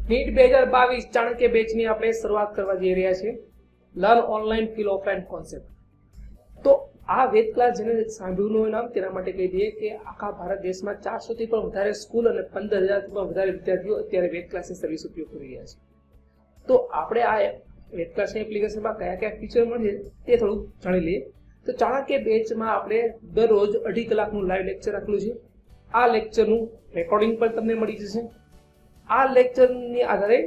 NEET 2022 Chanakya બેચની આપણે શરૂઆત કરવા જઈ રહ્યા છીએ. Learn online feel offline concept. તો આ વેદ ક્લાસ જેને સાંભળ્યું હોય નામ તેના માટે કહી દઈએ કે આખા ભારત દેશમાં 400 થી પણ વધારે સ્કૂલ અને 15,000 થી પણ વધારે વિદ્યાર્થીઓ અત્યારે વેદ ક્લાસની સર્વિસ ઉપયોગ કરી રહ્યા છે. તો આપણે આ વેદ ક્લાસની એપ્લિકેશનમાં કયા કયા ફીચર મળે તે થોડું જાણી લઈએ. તો ચાણક્ય બેચમાં આપણે દરરોજ 2.5 કલાકનું લાઈવ લેક્ચર રાખેલું છે. આ લેક્ચરનું રેકોર્ડિંગ પણ તમને મળી જશે. આ લેક્ચરની આધારે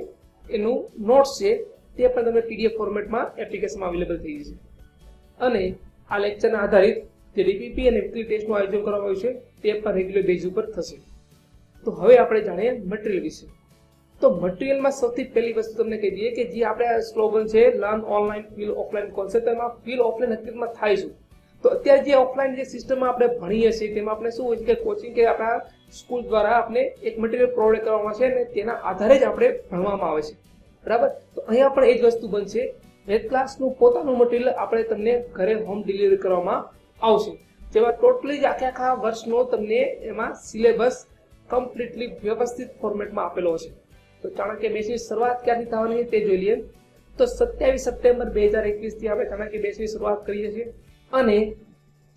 એનું નોટ્સ છે તે પણ તમને પીડીએફ ફોર્મેટમાં એપ્લિકેશનમાં અવેલેબલ થઈ જશે. અને આ લેક્ચરના આધારિત જે ડીપીપી અને વીકલી ટેસ્ટનું આયોજન કરવામાં આવ્યું છે તે પણ રેગ્યુલર બેઝ ઉપર થશે. તો હવે આપણે જાણીએ મટીરિયલ વિશે. તો મટીરિયલમાં સૌથી પહેલી વસ્તુ તમને કહી દઈએ કે જે આપણે સ્લોગન છે learn online feel offline concept, એમાં ફીલ ઓફલાઈન હકીકતમાં થાય શું? તો અત્યારે જે ઓફલાઈન જે સિસ્ટમમાં આપણે ભણીએ છીએ તેમાં આપણે શું હોય છે કે કોચિંગ કે આપણા સ્કૂલ દ્વારા આપણે એક મટીરિયલ પ્રોવાઈડ કરવામાં છે અને તેના આધારે જ આપણે ભણવામાં આવે છે, બરાબર? તો અહીંયા પણ એ જ વસ્તુ બનશે. વેદ ક્લાસનું પોતાનું મટીરિયલ આપણે તમને ઘરે હોમ ડિલિવરી કરવામાં આવશે, જેમાં ટોટલી જ આખા વર્ષનો તમને એમાં સિલેબસ કમ્પ્લીટલી વ્યવસ્થિત ફોર્મેટમાં આપેલો છે. તો ચાણક્ય બેચની શરૂઆત ક્યાંથી થવાની છે તે જોઈ લઈએ. તો 27 સપ્ટેમ્બર 2021 થી આપણે ચાણક્ય બેચની શરૂઆત કરીએ છીએ. અને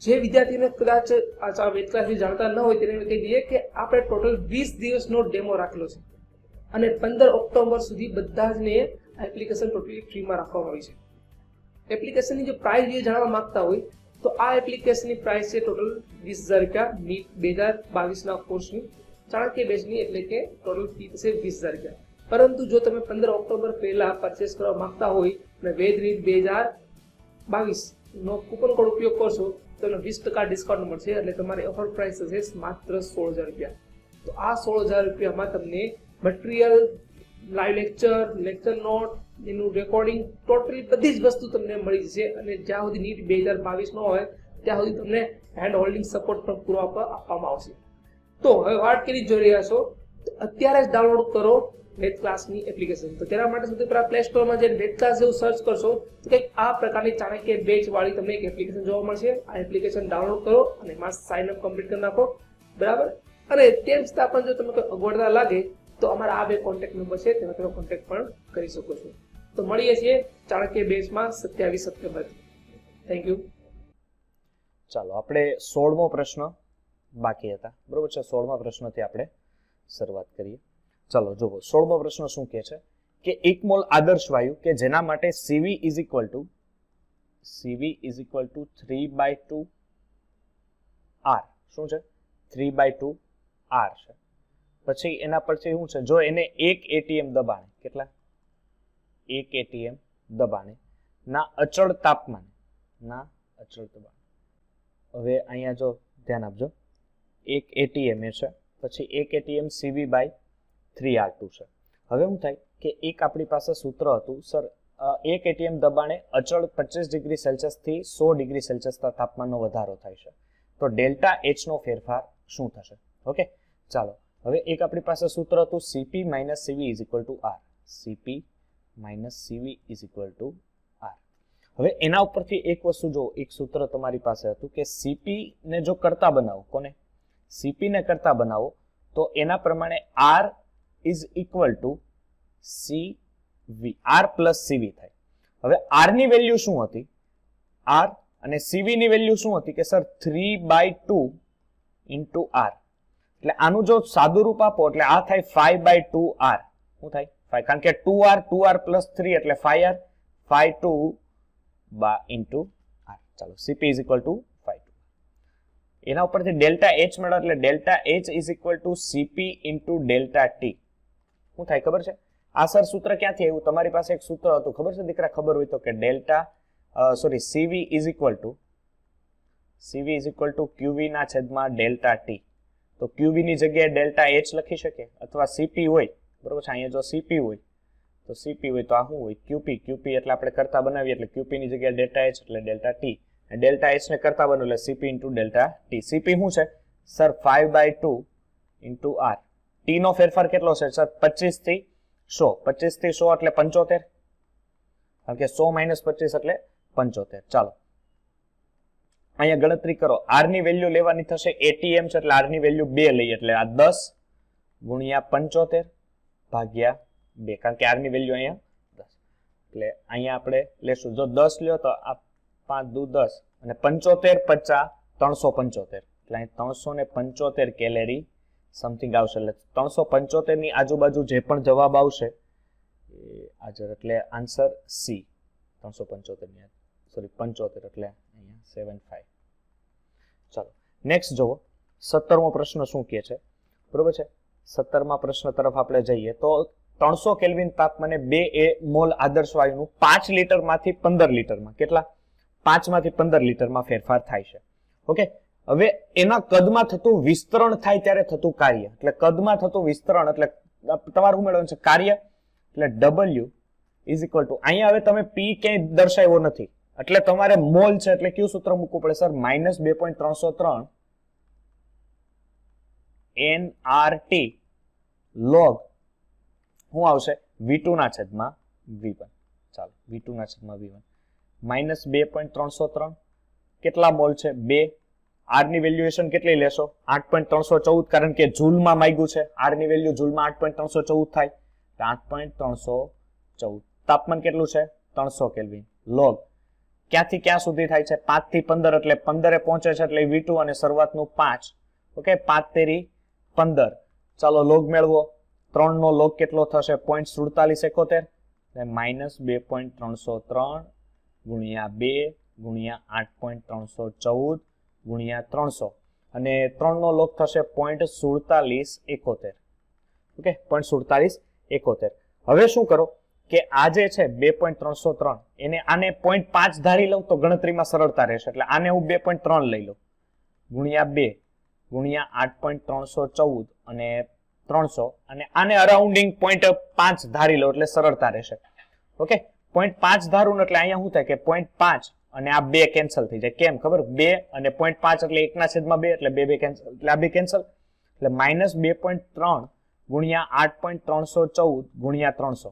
જે વિદ્યાર્થીને કદાચ આ વેદ ક્લાસની જાણતા ન હોય તેને કહી દઈએ કે આપણે ટોટલ 20 દિવસનો ડેમો રાખેલો છે અને 15 ઓક્ટોબર સુધી બધા જ ને એપ્લિકેશન ટોટલી ફ્રીમાં રાખવામાં આવી છે. એપ્લિકેશનની જે પ્રાઇસ જે જાણવા માંગતા હોય તો આ એપ્લિકેશનની પ્રાઇસ છે ટોટલ 20,000 રૂપિયા. નીટ 2022ના કોર્સની ચાણક્ય બેચની એટલે કે ટોટલ ફી થશે 20,000 રૂપિયા. પરંતુ જો તમે 15 ઓક્ટોબર પહેલા પરચેસ કરવા માંગતા હોય અને વેદ નીટ 2022 નો કૂપન કોડ ઉપયોગ કરશો તો તમને 20% ડિસ્કાઉન્ટ મળશે, એટલે તમારી ઓફર પ્રાઇસ થશે માત્ર 16,000 રૂપિયા. તો આ 16,000 રૂપિયામાં તમને material, live lecture, lecture note, એનું રેકોર્ડિંગ, ટોટલી બધી જ વસ્તુ તમને મળી જશે. અને જ્યાં સુધી નીટ 2022 નો હોય ત્યાં સુધી તમને હેન્ડ હોલ્ડિંગ સપોર્ટ પણ પૂરો આપવામાં આવશે. તો હવે વાત કરી જોઈ રહ્યા છો તો અત્યારે જ ડાઉનલોડ કરો વેદ ક્લાસની એપ્લિકેશન. તો તેના માટે સૌથી પહેલા પ્લે સ્ટોરમાં જઈને વેદ ક્લાસ જેવું સર્ચ કરશો તો કંઈક આ પ્રકારની ચાણક્ય બેચ વાળી તમને એક એપ્લિકેશન જોવા મળશે. આ એપ્લિકેશન ડાઉનલોડ કરો અને એમાં સાઇન અપ કમ્પ્લીટ કરી નાખો, બરાબર? અને તેમ છતાં પણ જો તમને કોઈ અગવડતા લાગે તો અમારા આ બે કોન્ટેક્ટ નંબર છે તેમાં તમે કોન્ટેક્ટ પણ કરી શકો છો. તો મળીએ છીએ ચાણક્ય બેચમાં 27 સપ્ટેમ્બરથી. Thank you. ચાલો આપણે 16મો પ્રશ્ન બાકી હતા, બરોબર છે? 16મા પ્રશ્નથી આપણે શરૂઆત કરીએ. ચાલો જુઓ 16મો પ્રશ્ન શું કહે છે કે 1 મોલ આદર્શ વાયુ કે જેના માટે CV is equal to 3/2 R શું છે? 3/2 R છે. પછી એના પરથી શું છે? જો એને 1 ATM દબાણે, કેટલા? 1 ATM દબાણે ના અચળ તાપમાને, હવે અહીંયા જો ધ્યાન આપજો, 1 ATM એ છે, પછી 1 ATM CV/3R2 છે. હવે શું થાય કે એક આપણી પાસે સૂત્ર હતું સર, 1 ATM દબાણે અચળ 25 ડિગ્રી સેલ્સિયસ થી 100 ડિગ્રી સેલ્સિયસ તાપમાનનો વધારો થાય છે. તો ડેલ્ટા H નો ફેરફાર શું થશે? ઓકે, ચાલો હવે એક આપણી પાસે સૂત્ર હતું CP - CV = R. CP - CV = R. હવે એના ઉપરથી એક વસ્તુ જો, એક સૂત્ર તમારી પાસે હતું કે CP ને જો કરતા બનાવો, કોને? CP ને કરતા બનાવો તો એના પ્રમાણે R is equal to CV, R plus CV થાય. હવે R ની વેલ્યુ શું હતી? R અને CV ની વેલ્યુ શું હતી કે સર 3/2 ઇન્ટુ R. એટલે આનું જો સાદું રૂપ આપો એટલે આ થાય 5/2R. શું થાય? 5, કારણ કે 2R પ્લસ 3 એટલે 5R, 5/2 ઇન્ટુ R. ચાલો CP ઇઝ ઇક્વલ ટુ 5. એના ઉપરથી ડેલ્ટા H મળે એટલે delta H is equal to CP into delta T. શું થાય ખબર છે? આ સર સૂત્ર ક્યાંથી આવ્યું? તમારી પાસે એક સૂત્ર હતું, ખબર છે દીકરા? ખબર હોય તો કે CV is equal to QV ના છેદમાં ડેલ્ટા T. તો QV ની જગ્યાએ ડેલ્ટા H લખી શકે, અથવા CP હોય, બરોબર છે? અહીંયા જો CP હોય તો CP હોય તો આ શું હોય? QP એટલે આપણે કરતા બનાવીએ એટલે QP ની જગ્યાએ ડેલ્ટા H એટલે ડેલ્ટા T. ડેલ્ટા H ને કરતા બનો એટલે CP into delta T. CP શું છે સર? 5/2 into R. T નો ફેરફાર કેટલો છે સર? 25 થી 100. 25 થી 100 એટલે 75, કારણ કે 100 - 25 એટલે 75. ચાલો અહીંયા ગણતરી કરો. R ની વેલ્યુ લેવાની થશે ATM છે એટલે R ની વેલ્યુ 2 લઈએ એટલે આ 10 ગુણ્યા 75 ભાગ્યા 2 કારણ કે r ની વેલ્યુ અહીંયા 10 એટલે અહીંયા આપણે લેશું જો 10 લ્યો તો આ 5 દુ 10 અને 75 50 375 એટલે અહીં 375 કેલેરી સમથિંગ આવશે એટલે 375 ની આજુબાજુ જે પણ જવાબ આવશે એ હાજર એટલે આન્સર સી 375 ની સોરી 75 એટલે અહીંયા 75 ચાલો નેક્સ્ટ જુઓ 17મો પ્રશ્ન શું કહે છે બરોબર છે 17મા પ્રશ્ન તરફ આપણે જઈએ તો 300 કેલ્વિન તાપમાને 2 મોલ આદર્શ વાયુનું 5 લીટરમાંથી 15 લીટરમાં કેટલા 5 માંથી 15 લીટરમાં ફેરફાર થાય છે ઓકે હવે એના કદમાં થતું વિસ્તરણ થાય ત્યારે થતું કાર્ય એટલે કદમાં થતું વિસ્તરણ એટલે તમારે શું મેળવવાનું છે કાર્ય એટલે W ઇઝ ઇક્વલ ટુ અહીંયા હવે તમે P ક્યાંય દર્શાવ્યો નથી એટલે તમારે મોલ છે એટલે કયું સૂત્ર મૂકવું પડે સર -2.303 nRT log શું આવશે V2 ના છેદમાં V1 ચાલો V2 ના છેદમાં V1 -2.303 કેટલા મોલ છે 2 R ની વેલ્યુએશન કેટલી લેશો 8.314 કારણ કે જૂલમાં માંગ્યું છે R ની વેલ્યુ જૂલમાં 8.314 થાય 8.314 તાપમાન કેટલું છે 300 કેલ્વિન log ક્યાંથી ક્યાં સુધી થાય છે 5 થી 15 એટલે 15 એ પહોંચે છે એટલે V2 અને શરૂઆતનું 5 ઓકે 5 તેરી 15 ચાલો log મેળવો 3 નો log કેટલો થશે 0.4771 એટલે -2.303 ગુણ્યા 2 ગુણ્યા 8.314 ગુણ્યા 300 અને 3 નો log થશે 0.4771 ઓકે 0.4771 હવે શું કરો કે આ જે છે 2.303 એને આને 0.5 ધારી લઉં તો ગણતરીમાં સરળતા રહેશે એટલે આને હું 2.3 લઈ લઉં ગુણ્યા 2 ગુણ્યા 8.314 અને 300 અને આને અરાઉન્ડિંગ 0.5 ધારી લો એટલે સરળતા રહેશે ઓકે 0.5 ધારું એટલે અહીંયા શું થાય કે 0.5 અને આ 2 કેન્સલ થઈ જાય કેમ ખબર 2 અને 0.5 એટલે 1 ના છેદમાં 2 એટલે 2 કેન્સલ એટલે આ 2 કેન્સલ એટલે -2.3 ગુણ્યા 8.314 ગુણ્યા 300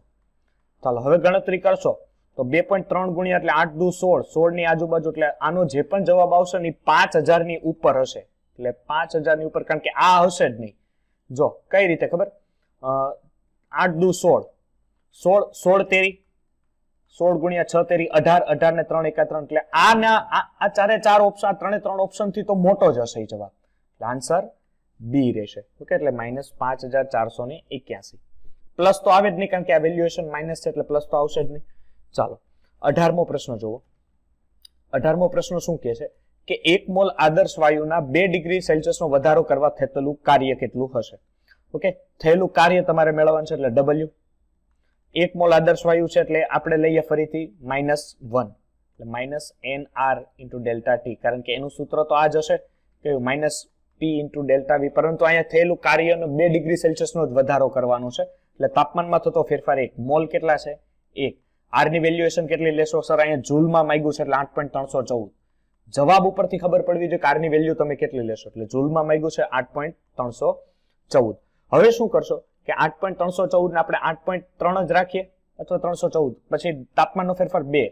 ચાલો હવે ગણતરી કરશો તો 2.3 ગુણ્યા એટલે 8 દુ 16 16 ની આજુબાજુ એટલે આનો જે પણ જવાબ આવશે ને 5000 ની ઉપર હશે એટલે 5000 ની ઉપર કારણ કે આ હશે જ નહીં જો કઈ રીતે ખબર 8 દુ 16 16 તેરી 16 ગુણ્યા 6 તેરી 18 18 ને 3 એકા 3 એટલે આ ચારે ચાર ઓપ્શન આ ત્રણે ત્રણ ઓપ્શન થી તો મોટો જ હશે જવાબ એટલે આન્સર બી રહેશે ઓકે એટલે -5481 પ્લસ તો આવે જ નહીં કારણ કે આ વેલ્યુએશન માઇનસ છે એટલે પ્લસ તો આવશે જ નહીં ચાલો 18મો પ્રશ્ન જુઓ 18મો પ્રશ્ન શું કહે છે કે 1 મોલ આદર્શ વાયુના 2 ડિગ્રી સેલ્સિયસનો વધારો કરવા થયેલું કાર્ય કેટલું હશે ઓકે થયેલું કાર્ય તમારે મેળવવાનું છે એટલે W 1 મોલ આદર્શ વાયુ છે એટલે આપણે લઈએ ફરીથી -1 એટલે -nR × ΔT કારણ કે એનું સૂત્ર તો આ જ હશે કે -P × ΔV પરંતુ અહીંયા થયેલું કાર્યનો 2 ડિગ્રી સેલ્સિયસનો જ વધારો કરવાનો છે એટલે તાપમાનમાં થતો ફેરફાર 1 મોલ કેટલા છે 1 R ની વેલ્યુએશન કેટલી લેશો સર અહીંયા જૂલમાં માંગ્યું છે એટલે 8.314 જવાબ ઉપરથી ખબર પડવી જોઈએ કે R ની વેલ્યુ તમે કેટલી લેશો એટલે જૂલમાં માંગ્યું છે 8.314 હવે શું કરશો કે 8.314 ને આપણે 8.3 જ રાખીએ અથવા 314 પછી તાપમાનનો ફેરફાર 2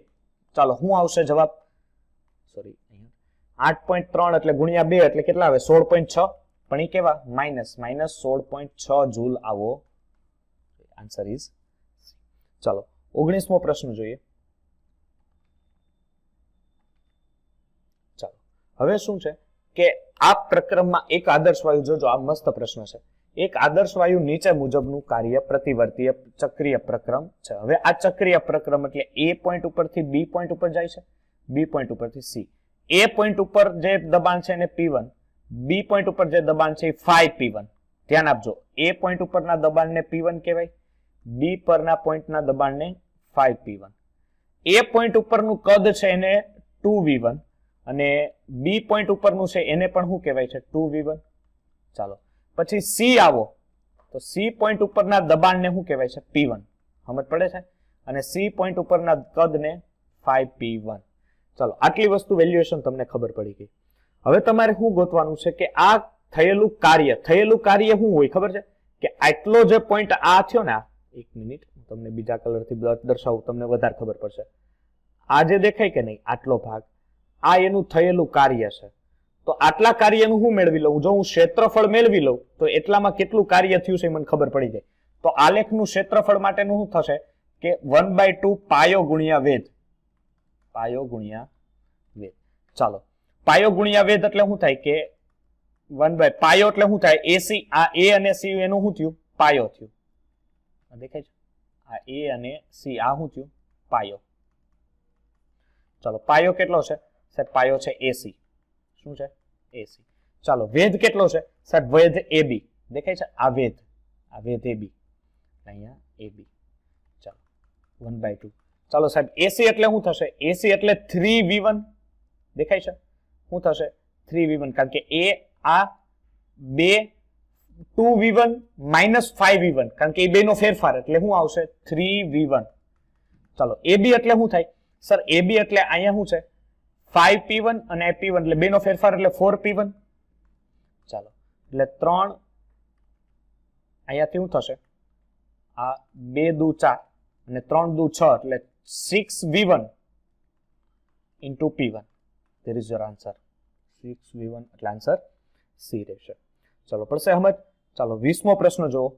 ચાલો શું આવશે જવાબ સોરી 8.3 એટલે ગુણ્યા 2 એટલે કેટલા આવે 16.6 પણ એ કેવા -16.6 જૂલ આવો આન્સર ઇઝ ચાલો 19મો પ્રશ્ન જોઈએ ચાલો હવે શું છે કે આ પ્રક્રમમાં એક આદર્શ વાયુ જોજો આ મસ્ત પ્રશ્ન છે એક આદર્શ વાયુ નીચે મુજબનું કાર્ય પ્રતિવર્તીય ચક્રીય પ્રક્રમ છે હવે આ ચક્રીય પ્રક્રમ એટલે A પોઈન્ટ ઉપરથી B પોઈન્ટ ઉપર જાય છે B પોઈન્ટ ઉપરથી C A પોઈન્ટ ઉપર જે દબાણ છે એને P1 B પોઈન્ટ ઉપર જે દબાણ છે એ 5P1 ધ્યાન આપજો A પોઈન્ટ ઉપરના દબાણને P1 કહેવાય B પરના પોઈન્ટના દબાણને 5P1 A પોઈન્ટ ઉપરનું કદ છે એને 2V1 અને B પોઈન્ટ ઉપરનું છે એને પણ શું કહેવાય છે 2V1 ચાલો પછી C આવો તો C પોઈન્ટ ઉપરના દબાણને શું કહેવાય છે P1 સમજ પડે છે અને C પોઈન્ટ ઉપરના કદને 5P1 ચાલો આટલી વસ્તુ વેલ્યુએશન તમને ખબર પડી ગઈ હવે તમારે શું ગોતવાનું છે કે આ થયેલું કાર્ય શું હોય ખબર છે કે આટલો જે પોઈન્ટ આ થયો ને એક મિનિટ તમને બીજા કલરથી દર્શાવું તમને વધારે ખબર પડશે આ જે દેખાય કે નહીં આટલો ભાગ આ એનું થયેલું કાર્ય છે તો આટલા કાર્યનું હું મેળવી લઉં જો હું ક્ષેત્રફળ મેળવી લઉં તો એટલામાં કેટલું કાર્ય થયું છે મને ખબર પડી જાય તો તો આલેખનું ક્ષેત્રફળ માટેનું શું થશે કે 1/2 પાયો ગુણ્યા વેધ. પાયો ગુણ્યા વેધ. ચાલો, પાયો ગુણ્યા વેધ એટલે શું થાય કે પાયો એટલે શું થાય એસી, આ એ અને સી એનું શું થયું પાયો થયું. દેખાય છે આ એ અને સી, આ શું થયું પાયો. ચાલો, પાયો કેટલો છે સાહેબ? પાયો છે એસી. શું છે? એસી. ચાલો, વેધ કેટલો છે સાહેબ? વેધ એબી. દેખાય છે આ વેધ, આ વેધ એબી, અહીંયા એબી. ચાલો, 1/2. ચાલો સાહેબ, એસી એટલે શું થશે? એસી એટલે 3v1. દેખાય છે શું થશે? 3v1, કારણ કે એ આ 2v1 5v1, કારણ કે એ બે નો ફેરફાર એટલે શું આવશે? 3v1. ચાલો, એબી એટલે શું થાય સર? એબી એટલે અહીંયા શું છે 5p1 અને p1 એટલે બે નો ફેરફાર એટલે 4p1. ચાલો, એટલે 3 અહીંયાથી શું થશે? આ 2 દુ 4 અને 3 દુ 6 એટલે 6v1 into p1. There is your answer. 6v1 એટલે આન્સર સી રહેશે. ચલો, પડશે સમજ. ચાલો, 20મો પ્રશ્ન જુઓ.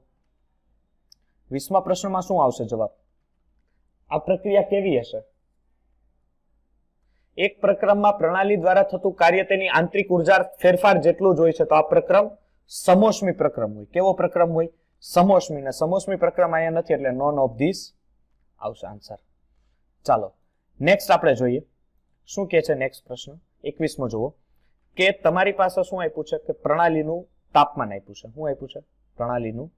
20મા પ્રશ્નમાં શું આવશે જવાબ? આ પ્રક્રિયા કેવી હશે? એક પ્રક્રમમાં પ્રણાલી દ્વારા થતું કાર્ય તેની આંતરિક ઉર્જા ફેરફાર જેટલું જ હોય છે, તો આ પ્રક્રમ સમોષ્મી પ્રક્રમ હોય. કેવો પ્રક્રમ હોય? સમોષ્મી. ને સમોષ્મી પ્રક્રમ અહીંયા નથી એટલે નોન ઓફ ધીસ આવશે આન્સર. ચાલો, નેક્સ્ટ આપણે જોઈએ શું કહે છે. નેક્સ્ટ પ્રશ્ન 21મો જુઓ કે તમારી પાસે શું આપ્યું છે કે પ્રણાલીનું તાપમાન આપ્યું છે. શું આપ્યું છે? પ્રણાલીનું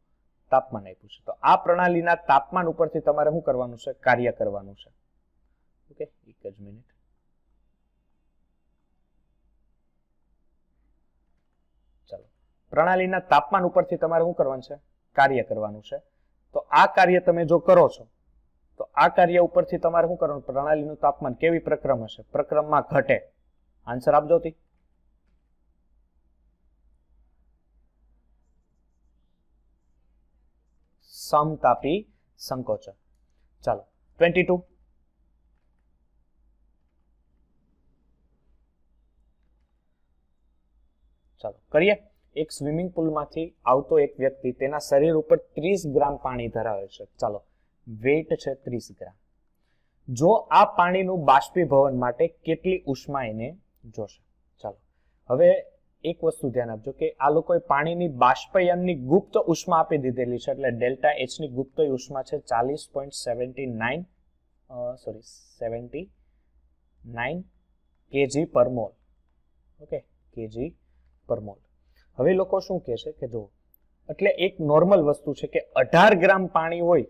તાપમાન આપ્યું છે. તો આ પ્રણાલીના તાપમાન ઉપરથી તમારે શું કરવાનું છે? કાર્ય કરવાનું છે. ઓકે, એક જ મિનિટ. ચાલો, પ્રણાલીના તાપમાન ઉપરથી તમારે શું કરવાનું છે? કાર્ય કરવાનું છે. તો આ કાર્ય તમે જો કરો છો તો આ કાર્ય ઉપરથી તમારે શું કરવાનું? પ્રણાલીનું તાપમાન કેવી પ્રક્રમ હશે? પ્રક્રમમાં ઘટે. આન્સર આપજો. સમતાપી સંકોચન. ચાલો, 22. ચાલો કરીએ. એક સ્વિમિંગ પુલમાંથી આવતો એક વ્યક્તિ તેના શરીર ઉપર 30 ગ્રામ પાણી ધરાવે છે. ચાલો, વેઇટ છે 30 ગ્રામ. જો આ પાણીનું બાષ્પીભવન માટે કેટલી ઉષ્મા એને જોશે? ચાલો, હવે એક વસ્તુ ધ્યાન આપજો કે આ લોકોએ પાણીની બાષ્પયનની ગુપ્ત ઉષ્મા આપી દીધેલી છે, એટલે ડેલ્ટા એચ ની ગુપ્ત ઉષ્મા છે 79 kg પર મોલ. ઓકે, kg પર મોલ. હવે લોકો શું કહે છે કે જો એટલે એક નોર્મલ વસ્તુ છે કે 18 ગ્રામ પાણી હોય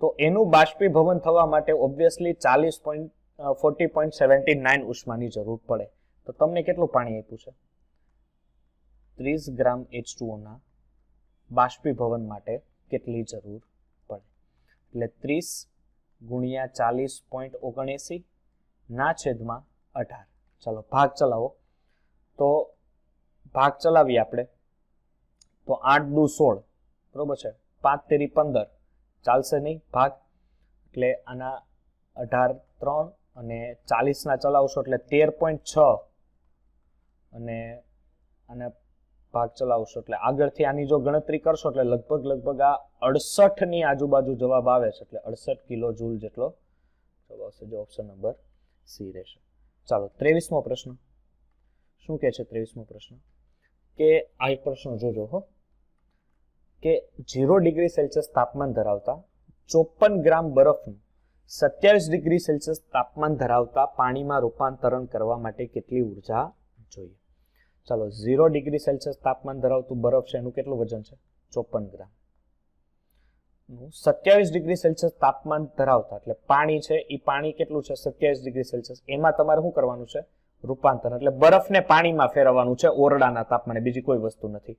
તો એનું બાષ્પીભવન થવા માટે ઓબ્વિયસલી 40.79 ઉષ્માની જરૂર પડે. તો તમને કેટલું પાણી આપ્યું છે? 30 ગ્રામ H2O ના બાષ્પીભવન માટે કેટલી જરૂર પડે? એટલે 30 ગુણ્યા 40.79 ના છેદમાં 18. ચાલો, ભાગ ચલાવો. તો ભાગ ચલાવીએ આપણે તો 8 દુ 16, બરોબર છે. 5 તેરી 15 ચાલશે નહીં ભાગ, એટલે આના 18 3 અને 40 ના ચલાવશો એટલે 13.6 અને આને ભાગ ચલાવશો એટલે આગળથી આની જો ગણતરી કરશો એટલે લગભગ આ 68 ની આજુબાજુ જવાબ આવે છે, એટલે 68 કિલો જૂલ જેટલો જવાબ આવશે, જે ઓપ્શન નંબર સી રહેશે. ચાલો, 23મો પ્રશ્ન શું કહે છે? 23મો પ્રશ્ન કે આ એક પ્રશ્ન જોજો હો કે 0 ડિગ્રી સેલ્સિયસ તાપમાન ધરાવતા 54 ગ્રામ બરફનું 27 ડિગ્રી સેલ્સિયસ તાપમાન ધરાવતા પાણીમાં રૂપાંતરણ કરવા માટે કેટલી ઉર્જા જોઈએ? ચાલો, 0 ડિગ્રી સેલ્સિયસ તાપમાન ધરાવતું બરફ છે, એનું કેટલું વજન છે? 54 ગ્રામ. 27 ડિગ્રી સેલ્સિયસ તાપમાન ધરાવતા એટલે પાણી છે, એ પાણી કેટલું છે? 27 ડિગ્રી સેલ્સિયસ. એમાં તમારે શું કરવાનું છે? રૂપાંતરણ, એટલે બરફને પાણીમાં ફેરવવાનું છે ઓરડાના તાપમાને, બીજી કોઈ વસ્તુ નથી.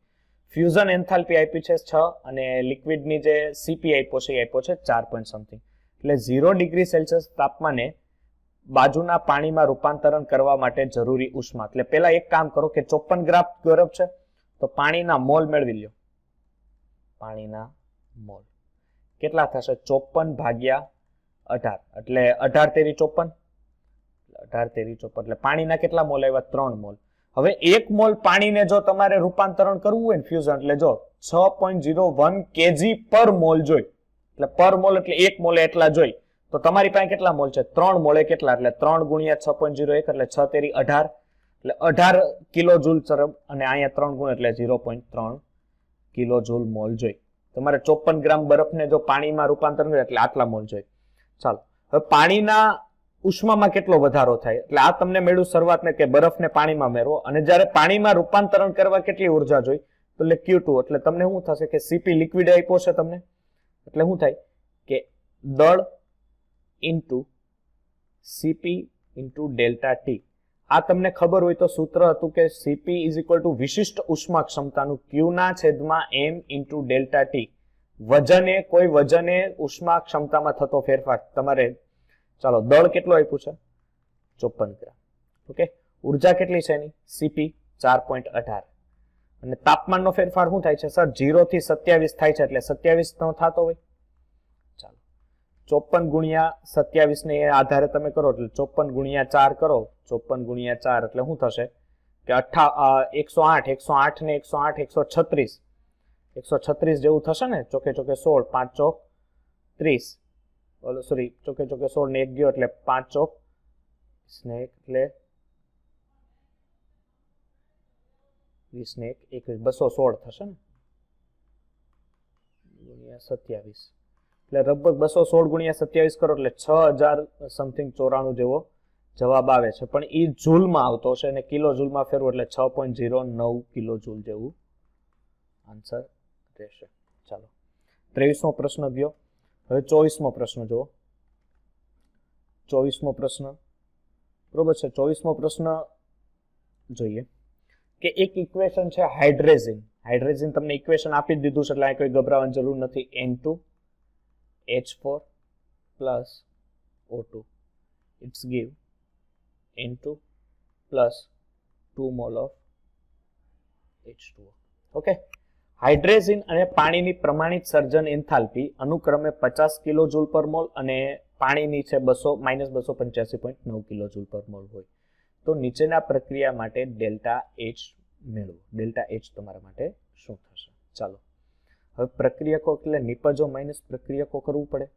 ફ્યુઝન એન્થાલ્પી આપી છે 6 અને લિક્વિડની જે સીપી આપ્યો છે એ આપ્યો છે 4 પોઈન્ટ સમથિંગ. એટલે 0 ડિગ્રી સેલ્સિયસ તાપમાને બાજુના પાણીમાં રૂપાંતરણ કરવા માટે જરૂરી ઉષ્મા, એટલે પેલા એક કામ કરો કે 54 ગ્રામ બરફ છે તો પાણીના મોલ મેળવી લ્યો. પાણીના મોલ કેટલા થશે? 54 ભાગ્યા 18 એટલે 18 તેરી 54, 18 તેરી 54 એટલે પાણીના કેટલા મોલ આવ્યા? 3 મોલ. હવે 1 મોલ પાણીને જો તમારે રૂપાંતરણ કરવું હોય ને ફ્યુઝન, એટલે જો 6.01 kg પર મોલ જોઈ, એટલે પર મોલ એટલે 1 મોલે એટલા જોઈ, તો તમારી પાસે કેટલા મોલ છે? 3 મોલે કેટલા? એટલે 3 ગુણ્યા 6.01 એટલે 6 તેરી 18, એટલે 18 કિલો જૂલ ચરબ, અને અહીંયા 3 ગુણ એટલે 0.3 કિલો જૂલ મોલ જોઈ. તમારે 54 ગ્રામ બરફને જો પાણીમાં રૂપાંતરણ કરે એટલે આટલા મોલ જોઈ. ચાલો, હવે પાણીના ઉષ્મામાં કેટલો વધારો થાય? એટલે આ તમને મળ્યું શરૂઆતને કે બરફને પાણીમાં મેળવો, અને જ્યારે પાણીમાં રૂપાંતરણ કરવા કેટલી ઉર્જા જોઈ? તો એટલે Q2, એટલે તમને શું થશે કે CP લિક્વિડ આપ્યો છે તમને, એટલે શું થાય કે દળ into CP into delta T. આ તમને ખબર હોય તો સૂત્ર હતું કે CP ઇઝ ઇક્વલ ટુ વિશિષ્ટ ઉષ્મા ક્ષમતાનું Q ના છેદમાં M ઇન્ટુ ડેલ્ટા T. વજને કોઈ વજને ઉષ્મા ક્ષમતામાં થતો ફેરફાર. તમારે ચાલો દળ કેટલો આપ્યું છે? 54 ગ્રામ. ઓકે, ઉર્જા કેટલી છે એની? CP 4.18. અને તાપમાનનો ફેરફાર શું થાય છે સર? 0 થી 27 થાય છે, એટલે 27 નો થતો હોય. ચાલો, 54 ગુણ્યા 27 ને આધારે તમે કરો, એટલે 54 ગુણ્યા 4 કરો, 54 ગુણ્યા 4 એટલે શું થશે કે 108 ને 108 136 136 જેવું થશે ને. ચોકે ચોકે 16, 5 ચોક 30, સોરી ચોકે ચોકે 16 ને 1 ગયો એટલે 5 ચોક સ્નેક એટલે 20 ને 1 21, 216 થશે ને ગુણ્યા 27, એટલે લગભગ 216 ગુણ્યા 27 કરો એટલે 6000 સમથિંગ 94 જેવો જવાબ આવે છે. પણ એ જૂલમાં આવતો હશે અને કિલો જૂલમાં ફેરવો એટલે 6.09 કિલો જૂલ જેવું આન્સર રહેશે. ચાલો, 23મો પ્રશ્ન ગયો. હવે 24મો પ્રશ્ન જુઓ. 24મો પ્રશ્ન બરોબર છે. 24મો પ્રશ્ન જોઈએ કે એક ઇક્વેશન છે હાઇડ્રેઝિન. હાઇડ્રેઝિન તમને ઇક્વેશન આપી જ દીધું છે, એટલે અહીં કોઈ ગભરાવાની જરૂર નથી. N2H4 plus O2 it's give N2 plus 2 mole of H2O. Okay, હાઇડ્રેઝિન અને પાણીની પ્રમાણિત સર્જન એન્થાલ્પી અનુક્રમે 50 કિલો જૂલ પર મોલ અને પાણીની છે -285.9 કિલો જૂલ પર મોલ હોય તો નીચેના પ્રક્રિયા માટે ડેલ્ટા H મેળવો. ડેલ્ટા H તમારા માટે શું થશે? ચાલો, હવે પ્રક્રિયકો એટલે નિપજો માઇનસ પ્રક્રિયકો કરવું પડે.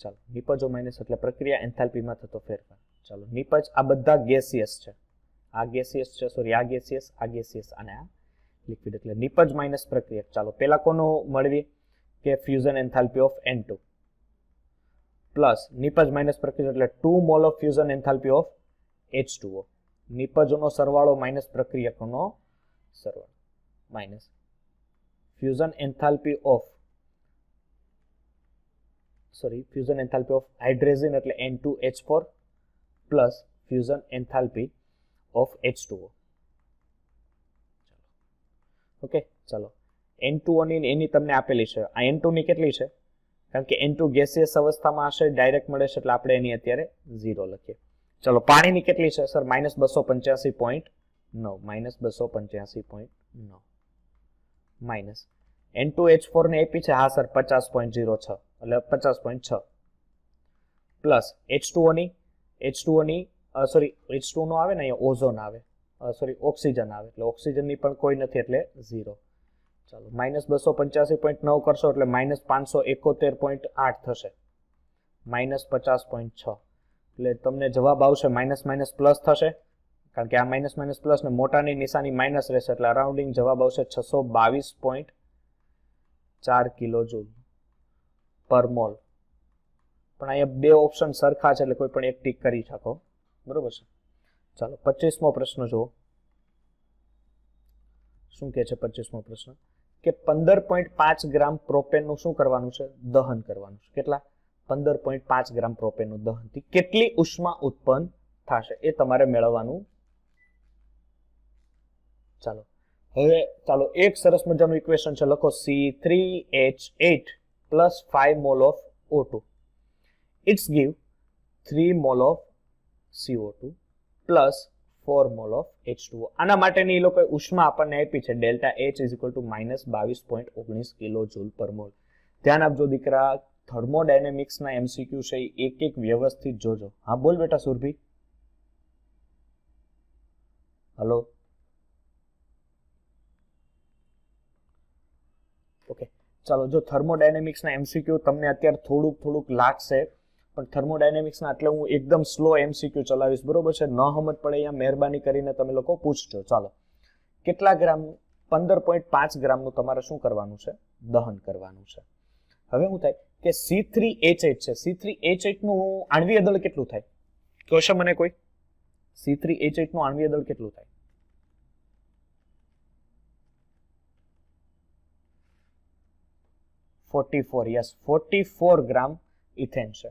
ચાલો, નિપજો માઇનસ એટલે પ્રક્રિયા એન્થાલ્પીમાં થતો ફેરફાર. ચાલો, નિપજ આ બધા ગેસિયસ છે, આ ગેસિયસ છે, સોરી આ ગેસિયસ અને આ લિક્વિડ, એટલે નિપજ માઇનસ પ્રક્રિયક. ચાલો, પેલા કોનું મળવી કે fusion enthalpy of N2 plus નિપજ માઇનસ પ્રક્રિયક એટલે 2 mole of fusion enthalpy of H2O. નિપજોનો સરવાળો માઇનસ પ્રક્રિયકોનો સરવાળો minus fusion enthalpy of hydrazine એટલે N2H4 plus fusion enthalpy of H2O. Okay, ચાલો, N2O ની એની તમને આપેલી છે. આ N2 ની કેટલી છે? કારણ કે N2 ગેસિયસ અવસ્થામાં હશે, ડાયરેક્ટ મળે છે, એટલે આપણે એની અત્યારે 0 લખીએ. ચલો, પાણીની કેટલી છે સર? -285.9 -285.9 માઇનસ N2H4 ને આપી છે, હા સર 50.06 એટલે 50.6 પ્લસ H2O ની સોરી H2O નો આવે ને અહીંયા ઓઝોન આવે, સોરી ઓક્સિજન આવે, એટલે ઓક્સિજનની પણ કોઈ નથી એટલે 0. ચાલો, -285.9 કરશો એટલે -571.8 થશે, -50.6 એટલે તમને જવાબ આવશે માઇનસ પ્લસ થશે, કારણ કે આ માઇનસ પ્લસ ને મોટાની નિશાની માઇનસ રહેશે, એટલે અરાઉન્ડિંગ જવાબ આવશે 622.4 કિલો જૂલ પર મોલ. પણ અહીંયા બે ઓપ્શન સરખા છે, એટલે કોઈ પણ એક ટીક કરી શકો, બરોબર છે. ચાલો, 25મો પ્રશ્ન જુઓ. શું કે છે 25મો પ્રશ્ન કે 15.5 ગ્રામ પ્રોપેનનું શું કરવાનું છે? દહન કરવાનું છે. કેટલા? 15.5 ગ્રામ પ્રોપેનનું દહનથી કેટલી ઉષ્મા ઉત્પન્ન થશે એ તમારે મેળવવાનું. ચાલો, હવે ચાલો એક સરસ મજાનું ઇક્વેશન છે, લખો C3H8 plus 5 mole of O2 it's give 3 mole of CO2 plus 4 mole of H2O. આના માટેની એ લોકોએ ઉષ્મા આપણને આપી છે delta H is equal to -22.19 kilo joule પર મોલ. ધ્યાન આપજો દીકરા, થર્મોડાયનેમિક્સના MCQ છે એક વ્યવસ્થિત જોજો. હા બોલ બેટા સુરભી. હલો, ચાલો, જો થર્મોડાયનેમિક્સના એમસીક્યુ તમને અત્યારે થોડુંક લાગશે, પણ થર્મોડાયનેમિક્સના એટલે હું એકદમ સ્લો એમસીક્યુ ચલાવીશ, બરોબર છે? ન સમજ પડે અહીંયા મહેરબાની કરીને તમે લોકો પૂછજો. ચાલો, કેટલા ગ્રામનું? 15.5 ગ્રામનું તમારે શું કરવાનું છે? દહન કરવાનું છે. હવે શું થાય કે C3H8 છે. C3H8 નું આણ્વિય દળ કેટલું થાય? કહેશો મને કોઈ? C3H8 નું આણ્વિય દળ કેટલું થાય? યસ, 44 ગ્રામ ઇથેન છે.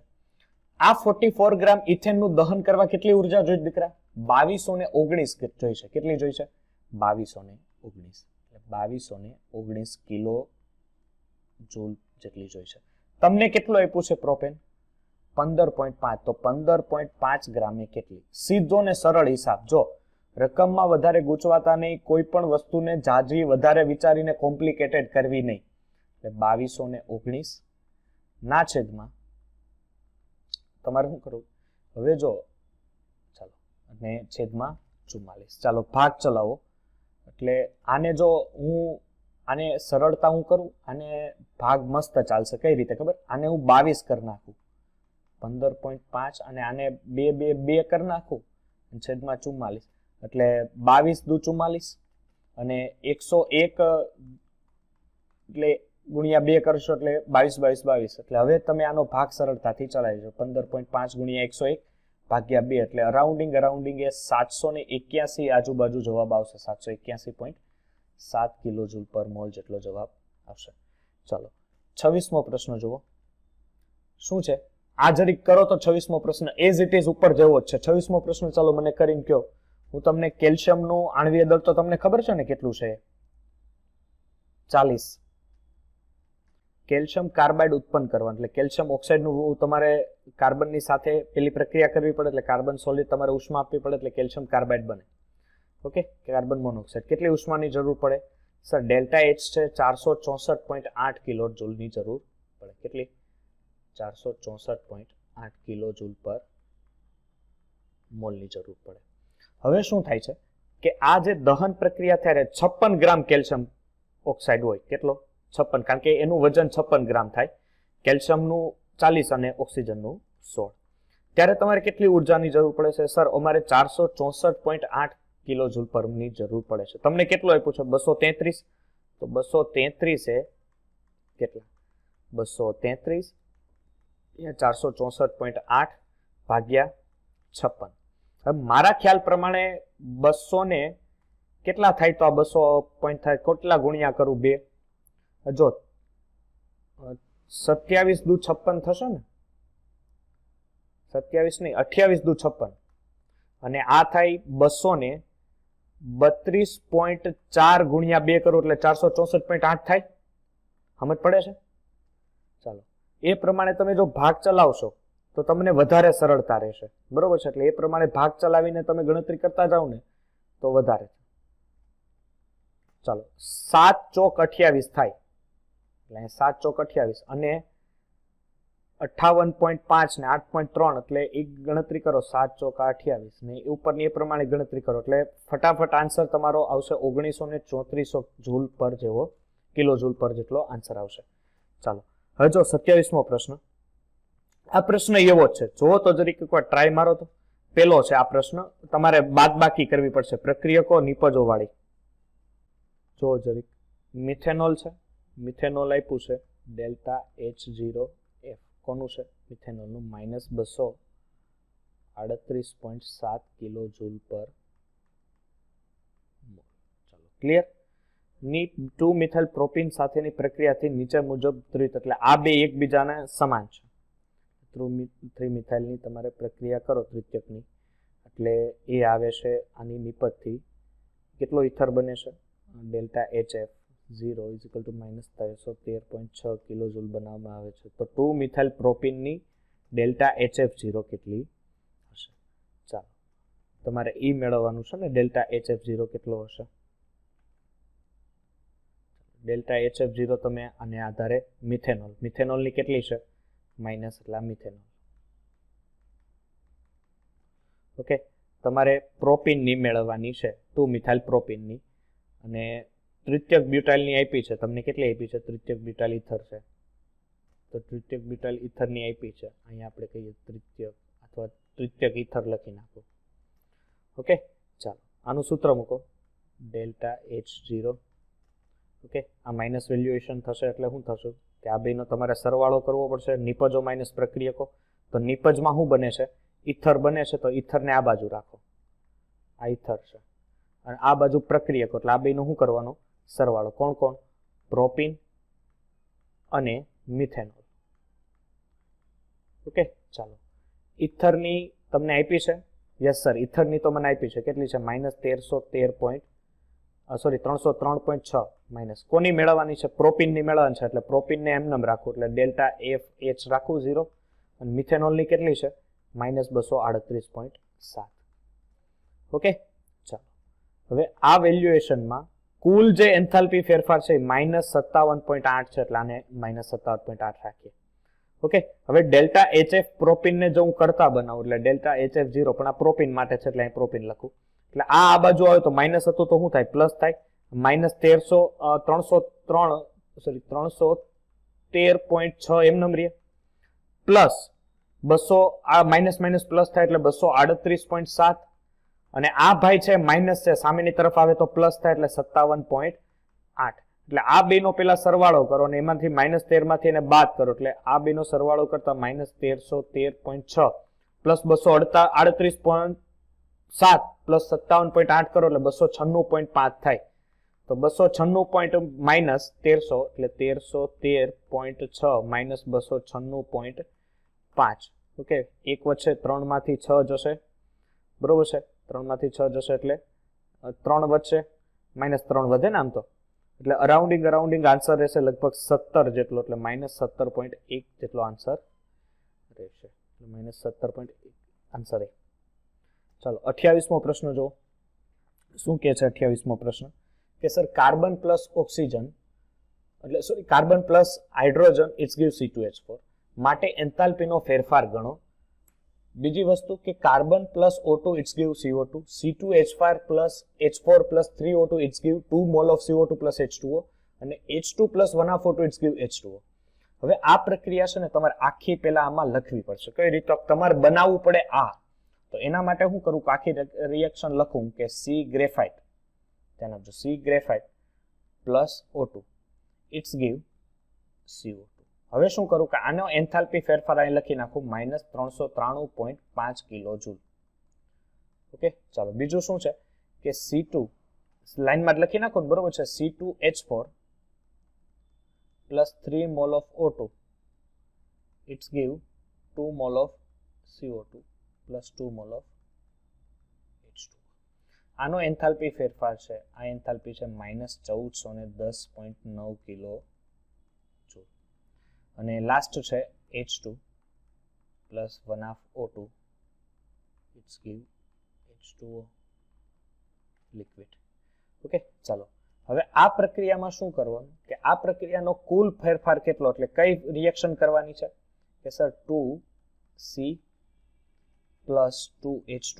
આ 44 ગ્રામ ઇથેનનું દહન કરવા કેટલી ઉર્જા જોઈએ દીકરા? 2219 જોઈશે. કેટલી જોઈશે? 2219. 2219 કિલો જૂલ જેટલી જોઈશે. તમને કેટલું આપ્યું છે પ્રોપેન? 15.5. તો 15.5 ગ્રામે કેટલી? સીધો ને સરળ હિસાબ. જો રકમમાં વધારે ગૂંચવાતા નહીં, કોઈ પણ વસ્તુને જાજી વધારે વિચારીને કોમ્પ્લિકેટેડ કરવી નહીં. એટલે 2219 ના છેદમાં તમારે શું કરવું? હવે જો ચાલો, અને છેદમાં 44. ચાલો ભાગ ચલાવો. એટલે આને જો હું આને સરળતા હું કરું, આને ભાગ મસ્ત ચાલશે. કઈ રીતે ખબર? આને હું 22 કરી નાખું, 15.5, અને આને 2 કરી નાખું, છેદમાં 44. એટલે 22 દુ 44, અને 101 એટલે ગુણ્યા 2 કરશો એટલે 22. એટલે હવે તમે આનો ભાગ સરળતાથી ચલાવી શકો. 15.5 ગુણ્યા 101 ભાગ્યા 2, એટલે અરાઉન્ડિંગ એ 781 આજુબાજુ જવાબ આવશે. 781.7 કિલો જૂલ પર મોલ જેટલો જવાબ આવશે. ચાલો 26મો પ્રશ્ન જુઓ. શું છે આ? જરીક કરો તો 26મો પ્રશ્ન એઝ ઇટ ઇઝ ઉપર જેવો જ છે. 26મો પ્રશ્ન ચાલો મને કરીને કહો. હું તમને કેલ્શિયમનું આણ્વિય દળ તો તમને ખબર છે ને કેટલું છે? 40. કેલ્શિયમ કાર્બાઇડ ઉત્પન્ન કરવાનું, એટલે કેલ્શિયમ ઓક્સાઇડનું તમારે કાર્બનની સાથે પેલી પ્રક્રિયા કરવી પડે, એટલે કાર્બન સોલિડ તમારે ઉષ્મા આપવી પડે, એટલે કેલ્શિયમ કાર્બાઇડ બને. Okay, carbon monoxide. કેટલી ઉષ્માની જરૂર પડે? સર ડેલ્ટા એચ છે 464.8 કિલો જૂલની જરૂર પડે. કેટલી? 464.8 કિલો જૂલ પર મોલની જરૂર પડે. હવે શું થાય છે કે આ જે દહન પ્રક્રિયા થાય 56 ગ્રામ કેલ્શિયમ ઓક્સાઇડ હોય. કેટલો? 56, કારણ કે એનું વજન 56 ગ્રામ થાય. કેલ્શિયમનું 40 અને ઓક્સિજનનું 16. ત્યારે તમારે કેટલી ઉર્જાની જરૂર પડે છે? સર અમારે 464.8 કિલો જૂલ પરની જરૂર પડે છે. તમને કેટલું આપ્યું છે? 233. તો 233 એ કેટલા? 233 464.8 ભાગ્યા 56. હવે મારા ખ્યાલ પ્રમાણે 200 ને કેટલા થાય? તો આ 200 પોઈન્ટ થાય. કેટલા ગુણ્યા કરું? 2. જો 27 દુ 56 થશે ને? 27 નહીં, 28 દુ 56, અને આ થાય 200 ને 32.4 ગુણ્યા 2 કરો એટલે 464.8 થાય. સમજ પડે છે? ચાલો, એ પ્રમાણે તમે જો ભાગ ચલાવશો તો તમને વધારે સરળતા રહેશે, બરોબર છે? એટલે એ પ્રમાણે ભાગ ચલાવીને તમે ગણતરી કરતા જાઓ ને તો વધારે. ચાલો 7 ચોક 28 થાય, એટલે 7 ચોક 28 અને 58.5 ને 8.3, એટલે એક ગણતરી કરો. 7 ચોક 28 ને ઉપરની એ પ્રમાણે ગણતરી કરો એટલે ફટાફટ આન્સર તમારો આવશે 1934 જૂલ પર જેવો, કિલો જૂલ પર જેટલો આન્સર આવશે. ચાલો હવે જો 27મો પ્રશ્ન. આ પ્રશ્ન એવો જ છે, જો તો જરીક એકવાર ટ્રાય મારો તો. પેલો છે આ પ્રશ્ન, તમારે બાદબાકી કરવી પડશે, પ્રક્રિયકો નિપજો વાળી. જો જરીક મિથેનોલ છે, મિથેનોલ આપ્યું છે ડેલ્ટા H0F. કોનું છે? મિથેનોલનું -238.7 કિલો જૂલ પર મોલ. ચાલો ક્લિયર. ની 2 મિથાઇલ પ્રોપીન સાથેની પ્રક્રિયાથી નીચે મુજબ ત્રિત, એટલે આ બે એકબીજાને સમાન છે. 3 મિથાઇલની તમારે પ્રક્રિયા કરો ત્રિત્યકની, એટલે એ આવે છે આની નિપજથી કેટલો ઇથર બને છે? ડેલ્ટા HF0 -313.6 કિલો જૂલ બનાવવામાં આવે છે. તો 2 મિથાઇલ પ્રોપીનની ડેલ્ટા HF0 કેટલી હશે? ચાલો તમારે એ મેળવવાનું છે ને, ડેલ્ટા HF0 કેટલો હશે? ડેલ્ટા HF0 તમે આને આધારે મિથેનોલ, મિથેનોલની કેટલી છે? માઇનસ, એટલે મિથેનોલ. ઓકે, તમારે પ્રોપીનની મેળવવાની છે, 2 મિથાઇલ પ્રોપીનની, અને તૃતીયક બ્યુટાઇલની આપી છે, તમને કેટલી આપી છે? તૃતીયક બ્યુટાઇલ ઇથર છે, તો તૃતીયક બ્યુટાઇલ ઇથરની આપી છે, અહીંયા આપણે કહીએ તૃતીયક અથવા તૃતીયક ઇથર લખી નાખો. ઓકે, ચાલો આનું સૂત્ર મૂકો, ડેલ્ટા H0. ઓકે, આ માઇનસ વેલ્યુએશન થશે એટલે શું થશે કે આ બેનો તમારે સરવાળો કરવો પડશે, નિપજો માઇનસ પ્રક્રિયકો. તો નિપજમાં શું બને છે? ઇથર બને છે, તો ઇથરને આ બાજુ રાખો, આ ઇથર છે, અને આ બાજુ પ્રક્રિયકો, એટલે આ બેનો શું કરવાનો? સરવાળો. કોણ કોણ? પ્રોપીન અને મિથેનોલ. ઓકે, ચાલો ઇથરની તમને આપી છે? યસ સર, ઇથરની તો મને આપી છે. કેટલી છે? -303.6 માઇનસ. કોની મેળવવાની છે? પ્રોપીનની મેળવવાની છે, એટલે પ્રોપીનને એમ રાખવું, એટલે ડેલ્ટા FH રાખવું 0. અને મિથેનોલની કેટલી છે? -238.7. ઓકે, ચાલો હવે આ વેલ્યુએશનમાં કુલ જે એન્થાલ્પી ફેરફાર છે -57.8 છે, એટલે આને -57.8 રાખીએ. ઓકે, હવે ડેલ્ટા HF પ્રોપીનને જો હું કરતા બનાવું, એટલે ડેલ્ટા HF 0, પણ આ પ્રોપીન માટે છે, એટલે અહીં પ્રોપીન લખું. એટલે આ બાજુ આવે તો માઇનસ હતું તો શું થાય? પ્લસ થાય. -313.6 એમ નંબર પ્લસ 200, આ માઇનસ માઇનસ પ્લસ થાય એટલે 238.7, અને આ ભાઈ છે માઇનસ છે, સામેની તરફ આવે તો પ્લસ થાય એટલે 57.8. એટલે આ બેનો પેલા સરવાળો કરો અને એમાંથી -13 માંથી એને બાદ કરો, એટલે આ બેનો સરવાળો કરતા -1313.6 પ્લસ 238.7 પ્લસ 57.8 કરો એટલે 296.5 થાય. તો 296 માઇનસ 1300 એટલે 1313.6 માઇનસ 296.5. ઓકે, એક વચ્ચે 3 માંથી 6 જશે, બરોબર છે? 3 માંથી 6 જશે એટલે 3 વચ્ચે -3 વધે ને આમ તો, એટલે અરાઉન્ડિંગ આન્સર રહેશે લગભગ 17 જેટલો, એટલે -17.1 જેટલો આન્સર રહેશે, એટલે -17.1 આન્સર એ. ચાલો 28મો પ્રશ્ન જો શું કહે છે? 28મો પ્રશ્ન કે સર કાર્બન પ્લસ ઓક્સિજન, એટલે sorry carbon plus hydrogen it's give C2H4 માટે એન્થાલ્પીનો ફેરફાર ગણો. બીજી વસ્તુ કે carbon plus O2 it's give CO2, C2H5 plus H4 plus 3O2 it's give 2 mole of CO2 plus H2O, અને H2 plus 1/4 it's give H2O. હવે આ પ્રક્રિયા છે ને તમારે આખી પહેલા આમાં લખવી પડશે. કઈ રીતે તમારે બનાવવું પડે આ? તો એના માટે હું કરું કે આખી રિએક્શન લખું કે C ગ્રેફાઇટ, ધ્યાન આપજો, C graphite plus O2 it's give CO2. હવે શું કરું કે આનો એન્થાલ્પી ફેરફાર અહીં લખી નાખું -393.5 કિલો જૂલ. ઓકે, ચાલો બીજું શું છે કે C2 લાઈનમાં જ લખી નાખો, બરોબર છે? C2H4 plus 3 mole of O2 it's give 2 mole of CO2 plus 2 mole of H2O. આનો એન્થાલ્પી ફેરફાર છે, આ એન્થાલ્પી છે -1410.9 કિલો જૂલ. અને લાસ્ટ છે H2 plus 1/2 O2 it's give H2O liquid. Okay, ચાલો હવે આ પ્રક્રિયામાં શું કરવાનું કે આ પ્રક્રિયાનો કુલ ફેરફાર કેટલો, એટલે કઈ રિએક્શન કરવાની છે કે sir 2C plus 2H2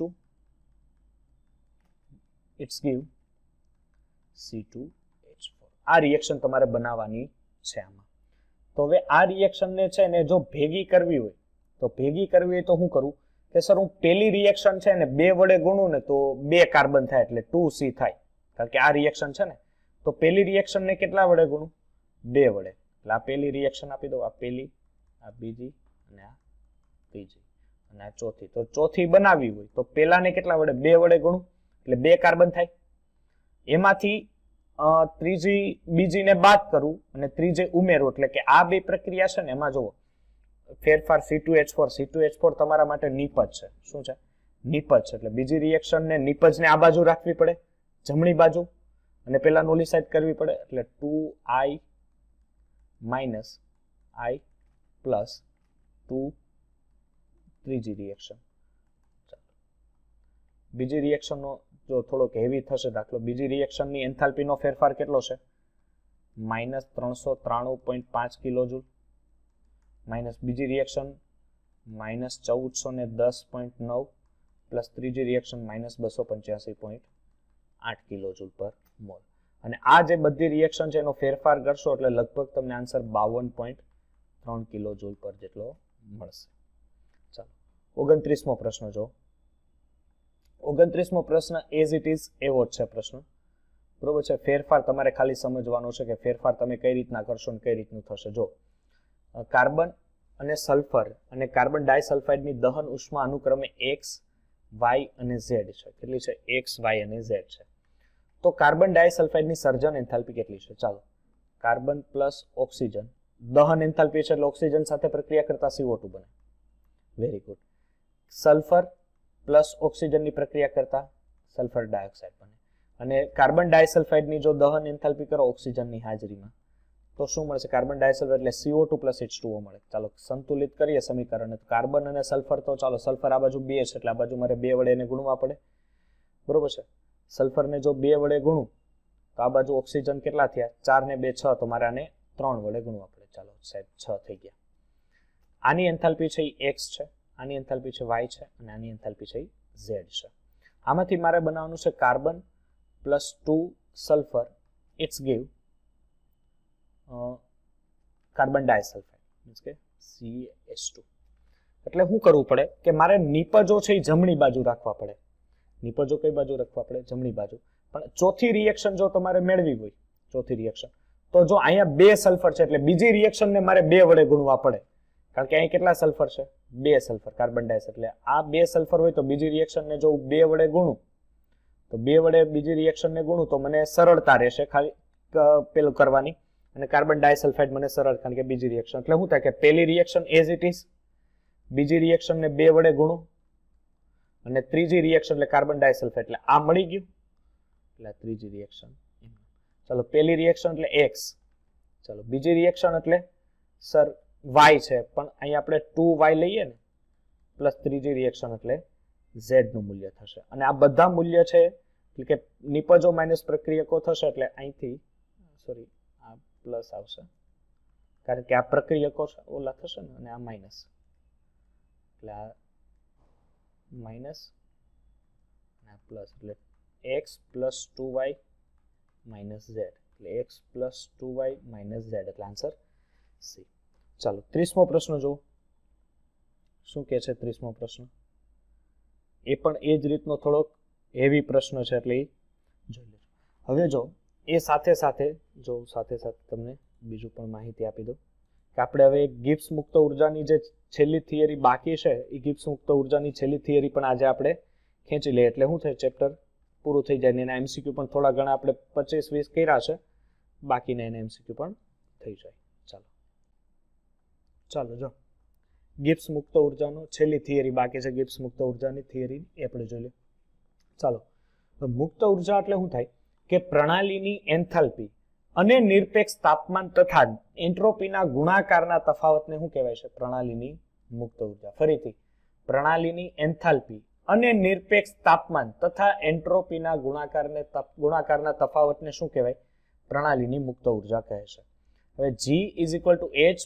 it's give C2H4. આ રિએક્શન તમારે બનાવવાની છે આમાં. તો હવે આ રિએક્શનને છે ને જો ભેગી કરવી હોય તો શું કરું કે સર હું પેલી રિએક્શન છે ને 2 વડે ગુણું ને તો 2 કાર્બન થાય એટલે 2C થાય, કારણ કે આ રિએક્શન છે ને. તો પેલી રિએક્શન ને કેટલા વડે ગુણું? 2 વડે. એટલે આ પેલી રિએક્શન આપી દઉં, આ પેલી, આ બીજી અને આ ત્રીજી અને આ ચોથી. તો ચોથી બનાવવી હોય તો પેલાને કેટલા વડે? 2 વડે ગુણું એટલે 2 કાર્બન થાય. એમાંથી ત્રીજી બીજીને બાદ કરું અને ત્રીજી ઉમેરું, એટલે કે આ બે પ્રક્રિયા છે ને એમાં જુઓ ફેરફાર C2H4 તમારા માટે નિપજ છે. શું છે? નિપજ છે. એટલે બીજી રિએક્શન ને નિપજને આ બાજુ રાખવી પડે, જમણી બાજુ, અને પેલા નોલી સાઈડ કરવી પડે, એટલે 2I માઇનસ I પ્લસ 2 ત્રીજી રિએક્શન. બીજી રિએક્શનનો જો થોડોક હેવી થશે દાખલો, બીજી રિએક્શનની એન્થાલ્પીનો ફેરફાર કેટલો છે? -393.5 કિલો જૂલ, માઇનસ બીજી રિએક્શન -1410.9 પ્લસ ત્રીજી રિએક્શન -285.8 કિલો જૂલ પર મોલ. અને આ જે બધી રિએક્શન છે એનો ફેરફાર કરશો એટલે લગભગ તમને આન્સર 52.3 કિલો જૂલ પર જેટલો મળશે. ચાલો 29મો પ્રશ્ન જો. 29મો પ્રશ્ન એઝ ઇટ ઇઝ એવો જ છે પ્રશ્ન, બરોબર છે. ફેરફાર તમારે ખાલી સમજવાનો છે કે ફેરફાર તમે કઈ રીતના કરશો અને કઈ રીતનું થશે. જો કાર્બન અને સલ્ફર અને કાર્બન ડાયસલ્ફાઇડની દહન ઉષ્મા અનુક્રમે x, y અને z છે. કેટલી છે? x, y અને z છે. તો કાર્બન ડાયસલ્ફાઇડની સર્જન એન્થાલ્પી કેટલી છે? ચાલો, કાર્બન પ્લસ ઓક્સિજન, દહન એન્થાલ્પી છે એટલે ઓક્સિજન સાથે પ્રક્રિયા કરતા CO2 બને. Very good. સલ્ફર પ્લસ ઓક્સિજનની પ્રક્રિયા કરતા સલ્ફર ડાયોક્સાઇડ બને. અને કાર્બન ડાયસલ્ફાઇડની જો દહન એન્થાલ્પી કરો ઓક્સિજનની હાજરીમાં તો શું મળશે? કાર્બન ડાયોક્સાઇડ એટલે CO2 પ્લસ H2O મળે. ચાલો સંતુલિત કરીએ સમીકરણ. કાર્બન અને સલ્ફર, તો ચાલો સલ્ફર આ બાજુ 2 છે એટલે આ બાજુ મારે 2 વડે એને ગુણવા પડે, બરોબર છે. સલ્ફરને જો 2 વડે ગુણું તો આ બાજુ ઓક્સિજન કેટલા થયા? 4 ને 2 6, તો મારે આને 3 વડે ગુણવા પડે. ચાલો સાહેબ 6 થઈ ગયા. આની એન્થાલ્પી છે એ x છે, આની એન્થાલ્પી છે y છે અને આની એન્થાલ્પી છે z છે. આમાંથી મારે બનાવવાનું છે carbon plus 2 sulphur, it's give carbon disulphide means કે CH2. એટલે શું કરવું પડે કે મારે નિપજો છે એ જમણી બાજુ રાખવા પડે. નિપજો કઈ બાજુ રાખવા પડે? જમણી બાજુ. પણ ચોથી રિએક્શન જો તમારે મેળવી હોય, ચોથી રિએક્શન, તો જો અહીંયા 2 સલ્ફર છે એટલે બીજી રિએક્શનને મારે 2 વડે ગુણવા પડે. કારણ કે અહીં કેટલા સલ્ફર છે? 2 સલ્ફર કાર્બન ડાયોક્સાઇડ. એટલે આ 2 સલ્ફર હોય તો બીજી રિએક્શનને જો 2 વડે ગુણું તો 2 વડે બીજી રિએક્શનને ગુણું તો મને સરળતા રહેશે ખાલી પેલું કરવાની. અને કાર્બન ડાયસલ્ફાઇડ મને સરળ, કારણ કે બીજી રિએક્શન. એટલે શું થાય કે પહેલી રિએક્શન એઝ ઇટ ઇઝ, બીજી રિએક્શનને 2 વડે ગુણું અને ત્રીજી રિએક્શન એટલે કાર્બન ડાયસલ્ફાઇડ એટલે આ મળી ગયું એટલે ત્રીજી રિએક્શન. ચાલો પહેલી રિએક્શન એટલે x, ચાલો બીજી રિએક્શન એટલે સર y છે પણ અહીં આપણે 2y લઈએ ને, પ્લસ ત્રીજી રિએક્શન એટલે z નું મૂલ્ય થશે. અને આ બધા મૂલ્ય છે એટલે કે નિપજો માઇનસ પ્રક્રિયકો થશે એટલે અહીંથી સોરી આ પ્લસ આવશે કારણ કે આ પ્રક્રિયકો ઓલા થશે ને અને આ માઇનસ, એટલે આ માઇનસ અને પ્લસ એટલે x plus 2y minus z એટલે x plus 2y minus z એટલે આન્સર સી. ચાલો 30મો પ્રશ્ન જો શું કહે છે. 30મો પ્રશ્ન એ પણ એ જ રીતનો થોડોક હેવી પ્રશ્ન છે એટલે એ જોઈ લેજો. હવે જો એ સાથે સાથે તમને બીજું પણ માહિતી આપી દઉં કે આપણે હવે ગિબ્સ મુક્ત ઉર્જાની જે છેલ્લી થિયરી બાકી છે એ ગિબ્સ મુક્ત ઉર્જાની છેલ્લી થિયરી પણ આજે આપણે ખેંચી લઈએ એટલે શું થાય ચેપ્ટર પૂરું થઈ જાય ને એના એમસીક્યુ પણ થોડા ઘણા આપણે 25-20 કર્યા છે, બાકીના એના એમસીક્યુ પણ થઈ જાય. ચાલો જો ગિબ્સ મુક્ત ઉર્જાનો છેલ્લી થિયરી બાકી છે, ગિબ્સ મુક્ત ઉર્જાની થિયરી એ આપણે જોઈ લઈએ. ચાલો મુક્ત ઉર્જા એટલે શું થાય કે પ્રણાલીની એન્થાલ્પી અને નિરપેક્ષ તાપમાન તથા એન્ટ્રોપીના ગુણાકારના તફાવતને શું કહેવાય છે? પ્રણાલીની મુક્ત ઉર્જા. ફરીથી પ્રણાલીની એન્થાલ્પી અને નિરપેક્ષ તાપમાન તથા એન્ટ્રોપીના ગુણાકારના તફાવતને શું કહેવાય? પ્રણાલીની મુક્ત ઉર્જા કહે છે. હવે G = H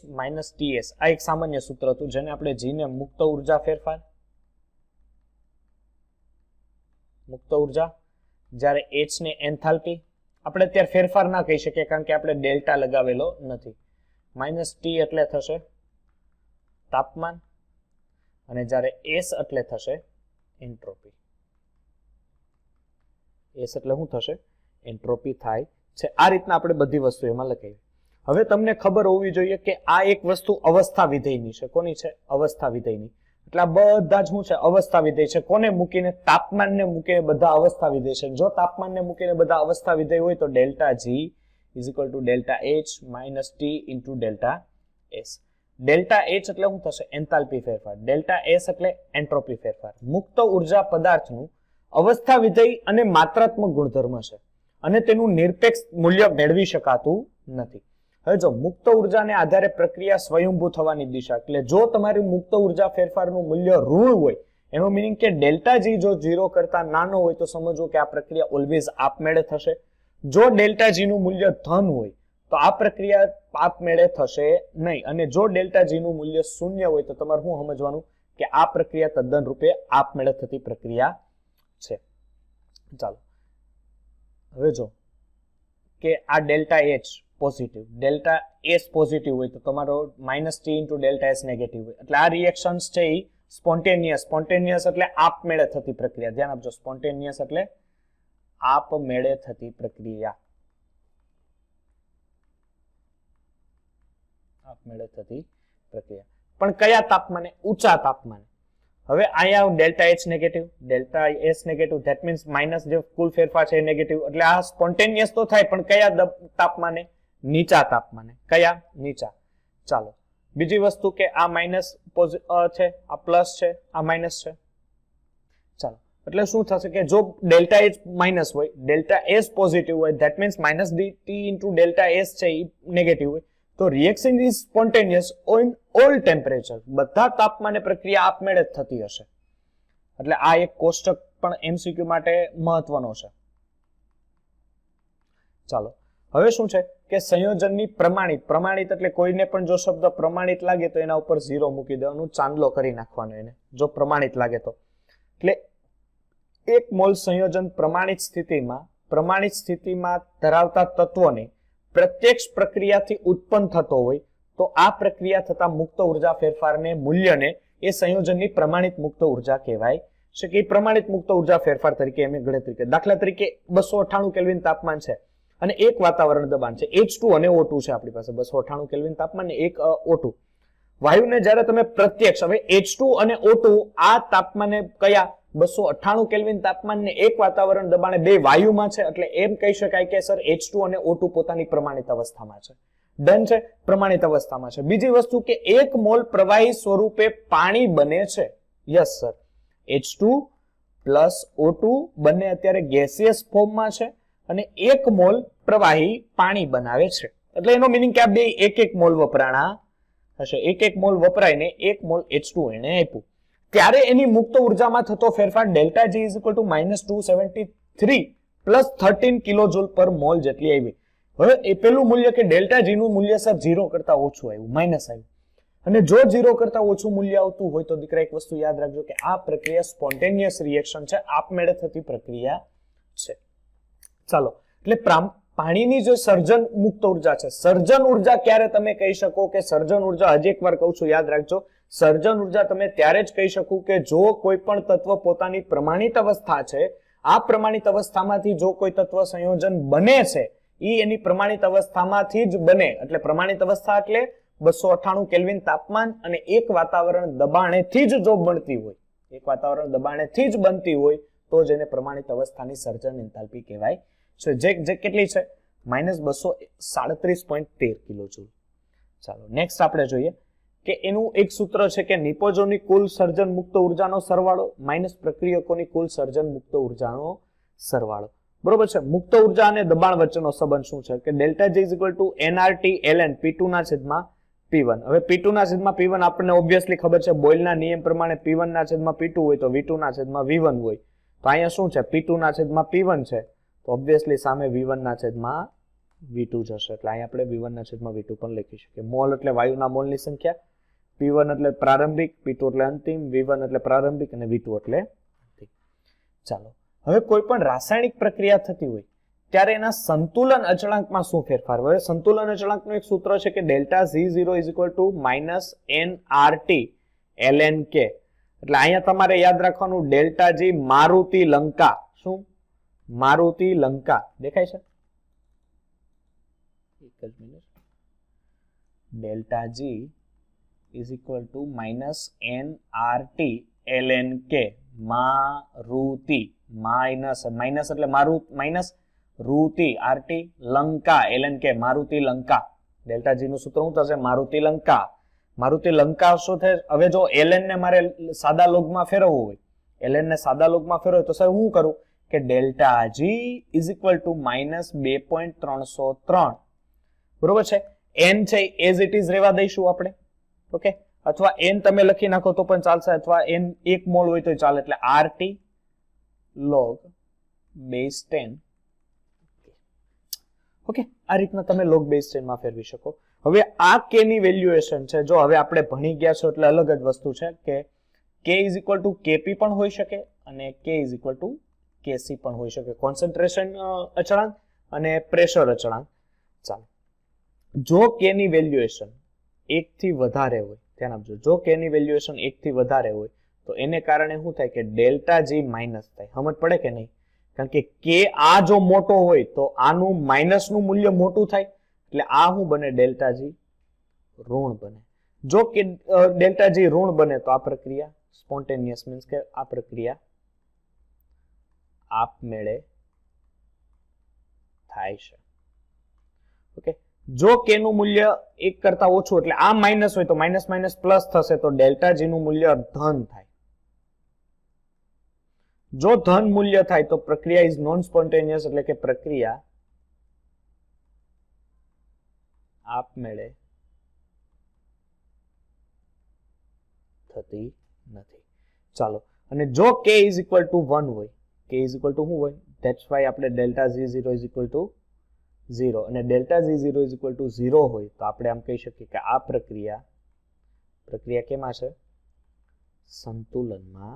- TS આ એક સામાન્ય સૂત્ર હતું જેને આપણે G ને મુક્ત ઉર્જા ફેરફાર, મુક્ત ઉર્જા, જ્યારે H ને એન્થાલ્પી, આપણે અત્યારે ફેરફાર ના કહી શકીએ કારણ કે આપણે ડેલ્ટા લગાવેલો નથી. -T એટલે થશે તાપમાન અને જ્યારે S એટલે થશે એન્ટ્રોપી. S એટલે શું થશે? એન્ટ્રોપી થાય છે. આ રીતના આપણે બધી વસ્તુ એમાં લખાવી. હવે તમને ખબર હોવી જોઈએ કે આ એક વસ્તુ અવસ્થા વિધેયની છે. કોની છે? અવસ્થા વિધેયની. એટલે આ બધા જ શું છે? અવસ્થા વિધેય છે. કોને મૂકીને? તાપમાનને મૂકીને બધા અવસ્થા વિધેય છે. જો તાપમાનને મૂકીને બધા અવસ્થા વિધેય હોય તો delta G = delta H - T × delta S. Delta H એટલે શું થશે? એન્થાલ્પી ફેરફાર. ડેલ્ટા S એટલે એન્ટ્રોપી ફેરફાર. મુક્ત ઉર્જા પદાર્થનું અવસ્થા વિધેય અને માત્રાત્મક ગુણધર્મ છે અને તેનું નિરપેક્ષ મૂલ્ય મેળવી શકાતું નથી. હવે જો મુક્ત ઉર્જાને આધારે પ્રક્રિયા સ્વયંભૂ થવાની દિશા, એટલે જો તમારી મુક્ત ઉર્જા ફેરફારનું મૂલ્ય ઋણ હોય એનો મીનિંગ કે ડેલ્ટા G જો 0 કરતા નાનો હોય તો સમજવો કે આ પ્રક્રિયા ઓલવેઝ આપમેળે થશે. જો ડેલ્ટા G નું મૂલ્ય ધન હોય તો આ પ્રક્રિયા આપમેળે થશે નહીં, અને જો ડેલ્ટા G નું મૂલ્ય 0 હોય તો તમારે શું સમજવાનું કે આ પ્રક્રિયા તદ્દન રૂપે આપમેળે થતી પ્રક્રિયા છે. ચાલો હવે જો કે આ delta H positive, delta S positive હોય તો તમારો minus T into delta S negative હોય. એટલે આ રિએક્શન્સ છે એ સ્પોન્ટેનિયસ એટલે આપમેળે થતી પ્રક્રિયા. ધ્યાન આપજો, સ્પોન્ટેનિયસ એટલે આપમેળે થતી પ્રક્રિયા. આપમેળે થતી પ્રક્રિયા. પણ કયા તાપમાને? ઊંચા તાપમાને. હવે અહીંયા delta H negative, delta S negative, that means minus જે કુલ ફેરફાર છે એ નેગેટિવ. એટલે આ સ્પોન્ટેનિયસ તો થાય, પણ કયા તાપમાને? નીચા તાપમાને. કયા? નીચા. ચાલો બીજી વસ્તુ કે આ માઇનસ છે, આ પ્લસ છે, આ માઇનસ છે. ચાલો એટલે શું થશે કે જો ડેલ્ટા એચ માઇનસ હોય, ડેલ્ટા એસ પોઝિટિવ હોય, that means minus dt into delta S છે એ નેગેટિવ હોય, તો reaction is spontaneous on all temperature. બધા તાપમાને પ્રક્રિયા આપમેળે જ થતી હશે. એટલે આ એક કોષ્ટક પણ એમસીક્યુ માટે મહત્વનો છે. ચાલો હવે શું છે કે સંયોજનની પ્રમાણિત એટલે કોઈને પણ જો શબ્દ પ્રમાણિત લાગે તો એના ઉપર 0 મૂકી દેવાનું, ચાંદલો કરી નાખવાનો એને, જો પ્રમાણિત લાગે તો. એટલે 1 મોલ સંયોજન પ્રમાણિત સ્થિતિમાં ધરાવતા તત્વોને પ્રત્યક્ષ પ્રક્રિયાથી ઉત્પન્ન થતો હોય તો આ પ્રક્રિયા થતા મુક્ત ઉર્જા ફેરફારને મૂલ્યને એ સંયોજનની પ્રમાણિત મુક્ત ઉર્જા કહેવાય છે. કે પ્રમાણિત મુક્ત ઉર્જા ફેરફાર તરીકે એમ ગણતરી કરે. દાખલા તરીકે 298 કેલ્વિન તાપમાન છે અને એક વાતાવરણ દબાણ છે, H2 અને O2 છે આપણી પાસે. 298 કેલ્વિન તાપમાન ને એક O2. વાયુને જ્યારે તમે પ્રત્યક્ષ, હવે H2 અને O2 આ તાપમાને કયા? 298 કેલ્વિન તાપમાન ને એક વાતાવરણ દબાણે બે વાયુમાં છે. એટલે એમ કહી શકાય કે સર H2 અને O2 પોતાની પ્રમાણિત અવસ્થામાં છે. ડન છે, પ્રમાણિત અવસ્થામાં છે. બીજી વસ્તુ કે 1 મોલ પ્રવાહી સ્વરૂપે પાણી બને છે. Yes sir, H2 plus O2 બંને અત્યારે ગેસિયસ ફોર્મમાં છે અને 1 મોલ પ્રવાહી પાણી બનાવે છે. એટલે એનો મિનિંગ કે આ બે 1 મોલ વપરાણા હશે. 1 મોલ વપરાઈને 1 મોલ H2 એને આપ્યું. ત્યારે એની મુક્ત ઉર્જામાં થતો ફેરફાર delta G is equal to -273 plus 13 કિલોજૂલ per mall જેટલી આવી. હવે એ પેલું મૂલ્ય કે ડેલ્ટા G નું મૂલ્ય સર 0 કરતા ઓછું આવ્યું, માઇનસ આવ્યું. અને જો 0 કરતા ઓછું મૂલ્ય આવતું હોય તો દીકરા એક વસ્તુ યાદ રાખજો કે આ પ્રક્રિયા સ્પોન્ટેનિયસ રિએક્શન છે, આપમેળે થતી પ્રક્રિયા છે. ચાલો એટલે પાણીની જો સર્જન મુક્ત ઉર્જા છે, સર્જન ઉર્જા ક્યારે તમે કહી શકો કે સર્જન ઉર્જા? હજી એક વાર કહું છું, યાદ રાખજો, સર્જન ઉર્જા તમે ત્યારે જ કહી શકું કે જો કોઈ પણ તત્વ પોતાની પ્રમાણિત અવસ્થા છે, આ પ્રમાણિત અવસ્થામાંથી જો કોઈ તત્વ સંયોજન બને છે એ એની પ્રમાણિત અવસ્થામાંથી જ બને. એટલે પ્રમાણિત અવસ્થા એટલે 298 કેલ્વિન તાપમાન અને એક વાતાવરણ દબાણેથી જ જો બનતી હોય, એક વાતાવરણ દબાણેથી જ બનતી હોય તો જ એને પ્રમાણિત અવસ્થાની સર્જન એન્થાલ્પી કહેવાય છે. જે કેટલી છે? -237.13 કિલોજૂલ. ચાલો નેક્સ્ટ આપણે જોઈએ કે એનું એક સૂત્ર છે કે નિપજોની કુલ સર્જન મુક્ત ઉર્જાનો સરવાળો માઇનસ પ્રક્રિયકોની કુલ સર્જન મુક્ત ઉર્જાનો સરવાળો. બરોબર છે. મુક્ત ઉર્જા અને દબાણ વચ્ચેનો સંબંધ શું છે કે delta G is equal to nRT ln P2 ના છેદમાં P1. હવે P2 ના છેદમાં P1 આપણને ઓબ્વિયસલી ખબર છે, બોયલના નિયમ પ્રમાણે P1 ના છેદમાં P2 હોય તો V2 ના છેદમાં V1 હોય. તો અહીંયા શું છે? P2 ના છેદમાં P1 છે તો ઓબ્વિયસલી સામે V1 ના છેદમાં V2 જશે. એટલે અહીંયા આપણે V1 ના છેદમાં V2 પણ લખી શકીએ. મોલ એટલે વાયુના મોલની સંખ્યા, P1 એટલે પ્રારંભિક, P2 એટલે અંતિમ, V1 એટલે પ્રારંભિક અને V2 એટલે અંતિમ. ચાલો હવે કોઈ પણ રાસાયણિક પ્રક્રિયા થતી હોય ત્યારે એના સંતુલન અચળાંકમાં શું ફેરફાર હોય? સંતુલન અચળાંકનું એક સૂત્ર છે કે delta Z0 is equal to -nRT ln K. એટલે અહીંયા તમારે યાદ રાખવાનું ડેલ્ટા G મારુતિ લંકા. શું? મારુતિ લંકા દેખાય છે? એક જ minute. Delta G is equal to -nRT ln K. Maruti minus એટલે માઇનસ રૂતિ RT Lanka ln K. Maruti Lanka. Delta G નું સૂત્ર શું થશે? મારુતિ લંકા. મારુતિ લંકા શું થાય? હવે જો ln ને મારે સાદા લોગમાં ફેરવવું હોય, ln ને સાદા લોગમાં ફેરવવું હોય તો સર હું કરું કે delta G is equal to -2.303. બરોબર છે. n છે એઝ ઇટ ઇઝ રહેવા દઈશું આપણે. ઓકે, અથવા n તમે લખી નાખો તો પણ ચાલશે, અથવા n 1 મોલ હોય તો ચાલે. એટલે RT log base 10. ઓકે, આ રીતના તમે log base 10 માં ફેરવી શકો. હવે આ k ની વેલ્યુએશન છે, જો હવે આપણે ભણી ગયા છો એટલે અલગ જ વસ્તુ છે કે k is equal to kp પણ હોઈ શકે અને k is equal to kc પણ હોઈ શકે. કોન્સન્ટ્રેશન અચળાંક અને પ્રેશર અચળાંક. ચાલો, જો કે ની વેલ્યુએશન 1 થી વધારે હોય, ધ્યાન આપજો, જો કે ની વેલ્યુએશન 1 થી વધારે હોય તો એને કારણે શું થાય કે ડેલ્ટા જી માઇનસ થાય. સમજ પડે કે નહીં? કારણ કે કે આ જો મોટો હોય તો આનું માઇનસ નું મૂલ્ય મોટું થાય, એટલે આ શું બને? ડેલ્ટા જી ઋણ બને. જો કે ડેલ્ટા જી ઋણ બને તો આ પ્રક્રિયા સ્પોન્ટેનિયસ મીન્સ કે આ પ્રક્રિયા આપમેળે થાય છે. ઓકે, જો કે નું મૂલ્ય 1 કરતા ઓછું એટલે આ માઇનસ હોય તો માઇનસ માઇનસ પ્લસ થશે તો ડેલ્ટા જી નું મૂલ્ય ધન થાય. જો ધન મૂલ્ય થાય તો પ્રક્રિયા ઇઝ નોન સ્પોન્ટેનિયસ એટલે કે પ્રક્રિયા આપમેળે થતી નથી. ચાલો, અને જો k ઇઝ ઇક્વલ ટુ 1 હોય, k ઇઝ ઇક્વલ ટુ શું હોય? ધેટ્સ વાય આપણે delta z0 is equal to 0 અને delta z0 is equal to 0 હોય તો આપણે આમ કહી શકીએ કે આ પ્રક્રિયા કેમાં છે? સંતુલનમાં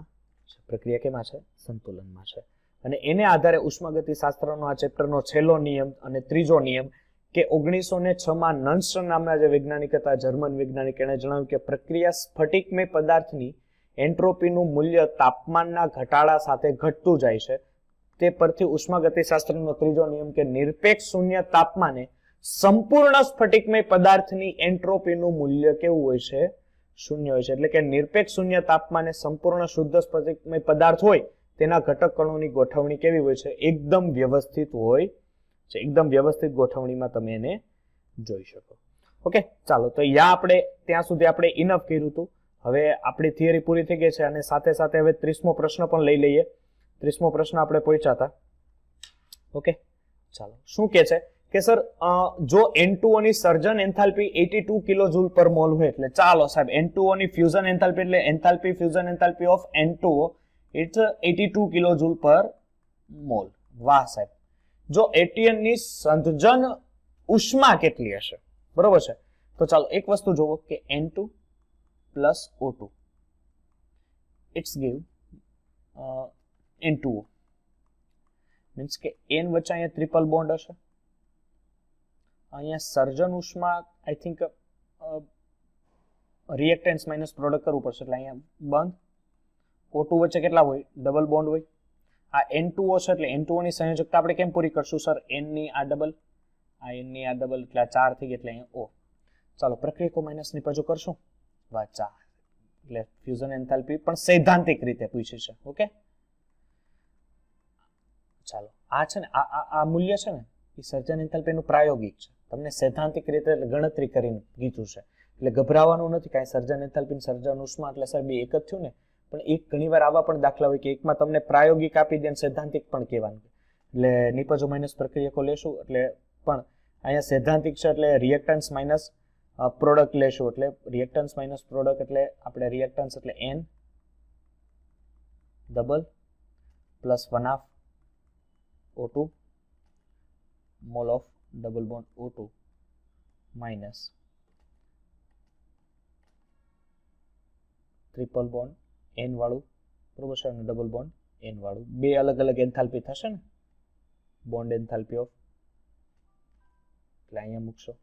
છે. પ્રક્રિયા કેમાં છે? સંતુલનમાં છે. અને એને આધારે ઉષ્માગતિશાસ્ત્રનો આ ચેપ્ટરનો છેલ્લો નિયમ અને ત્રીજો નિયમ કે 1906 માં નન્સ્ટન નામના જે વૈજ્ઞાનિક હતા, જર્મન વૈજ્ઞાનિક, એણે જણાવ્યું કે પ્રક્રિયા સ્ફટિકમય પદાર્થની એન્ટ્રોપીનું મૂલ્ય તાપમાનના ઘટાડા સાથે ઘટતું જાય છે. તે પરથી ઉષ્માગતિશાસ્ત્રનો ત્રીજો નિયમ કે નિરપેક્ષ શૂન્ય તાપમાને સંપૂર્ણ સ્ફટિકમય પદાર્થની એન્ટ્રોપીનું મૂલ્ય કેવું હોય છે? શૂન્ય હોય છે. એટલે કે નિરપેક્ષ શૂન્ય તાપમાને સંપૂર્ણ શુદ્ધ સ્ફટિકમય પદાર્થ હોય તેના ઘટક કણોની ગોઠવણી કેવી હોય છે? એકદમ વ્યવસ્થિત હોય છે. એકદમ વ્યવસ્થિત ગોઠવણીમાં તમે એને જોઈ શકો. ઓકે, ચાલો, તો આપણે ત્યાં સુધી આપણે ઇનફ કર્યું હતું. હવે આપણી થિયરી પૂરી થઈ ગઈ છે અને સાથે સાથે હવે 30મો પ્રશ્ન પણ લઈ લઈએ. 30મો પ્રશ્ન આપણે પહોંચ્યા હતા. ઓકે, ચાલો, શું કે છે કે સર જો N2O ની સર્જન એન્થાલ્પી 82 કિલોજૂલ પર મોલ હોય, એટલે ચાલો સાહેબ, N2O ની ફ્યુઝન એન્થાલ્પી એટલે enthalpy fusion enthalpy of N2O it's 82 kilojoule per mole. વાહ સાહેબ. જો એટીએન ની સર્જન ઉષ્મા કેટલી હશે? બરોબર છે. તો ચાલો એક વસ્તુ જોવો કે N2 plus O2 it's give N2O means કે N વચ્ચે અહીંયા ટ્રિપલ બોન્ડ હશે. અહીંયા સર્જન ઉષ્મા I think reactance minus product કરવું પડશે એટલે અહીંયા બંધ. O2 વચ્ચે કેટલા હોય? ડબલ બોન્ડ હોય. આ N2O છે એટલે N2O ની સંયોજકતા આપણે કેમ પૂરી કરશું સર? N ની આ ડબલ, આ N ની આ ડબલ એટલે 4 થઈ ગઈ એટલે અહીંયા O. ચાલો પ્રક્રિયકો માઇનસ ની બાજુ કરશું. વાહ, 4 એટલે ફ્યુઝન એન્થાલ્પી પણ સૈદ્ધાંતિક રીતે પૂછી છે. ઓકે, ચાલો, આ છે ને આ મૂલ્ય છે ને એ સર્જન એન્થાલ્પીનું પ્રાયોગિક છે. તમને સૈદ્ધાંતિક રીતે ગણતરી કરીને કીધું છે એટલે ગભરાવાનું નથી. કાંઈ સર્જન એન્થાલ્પી સર્જન ઉષ્મા એટલે સર બે એક જ થયું ને. પણ એક ઘણીવાર આવા પણ દાખલા હોય કે એકમાં તમને પ્રાયોગિક આપી દે અને સૈદ્ધાંતિક પણ કહેવાનું, એટલે નિપજો માઇનસ પ્રક્રિયકો લેશું એટલે પણ અહીંયા સૈદ્ધાંતિક છે એટલે રિએક્ટન્સ માઇનસ પ્રોડક્ટ લેશું એટલે રિએક્ટન્સ માઇનસ પ્રોડક્ટ એટલે આપણે રિએક્ટન્સ એટલે N double plus 1/2 O2 mall of double bond O2 minus triple bond N વાળું, બરોબર છે, અને ડબલ બોન્ડ N વાળું. બે અલગ અલગ એન્થાલ્પી થશે ને, બોન્ડ એન્થાલ્પી ઓફ, એટલે અહીંયા મૂકશો.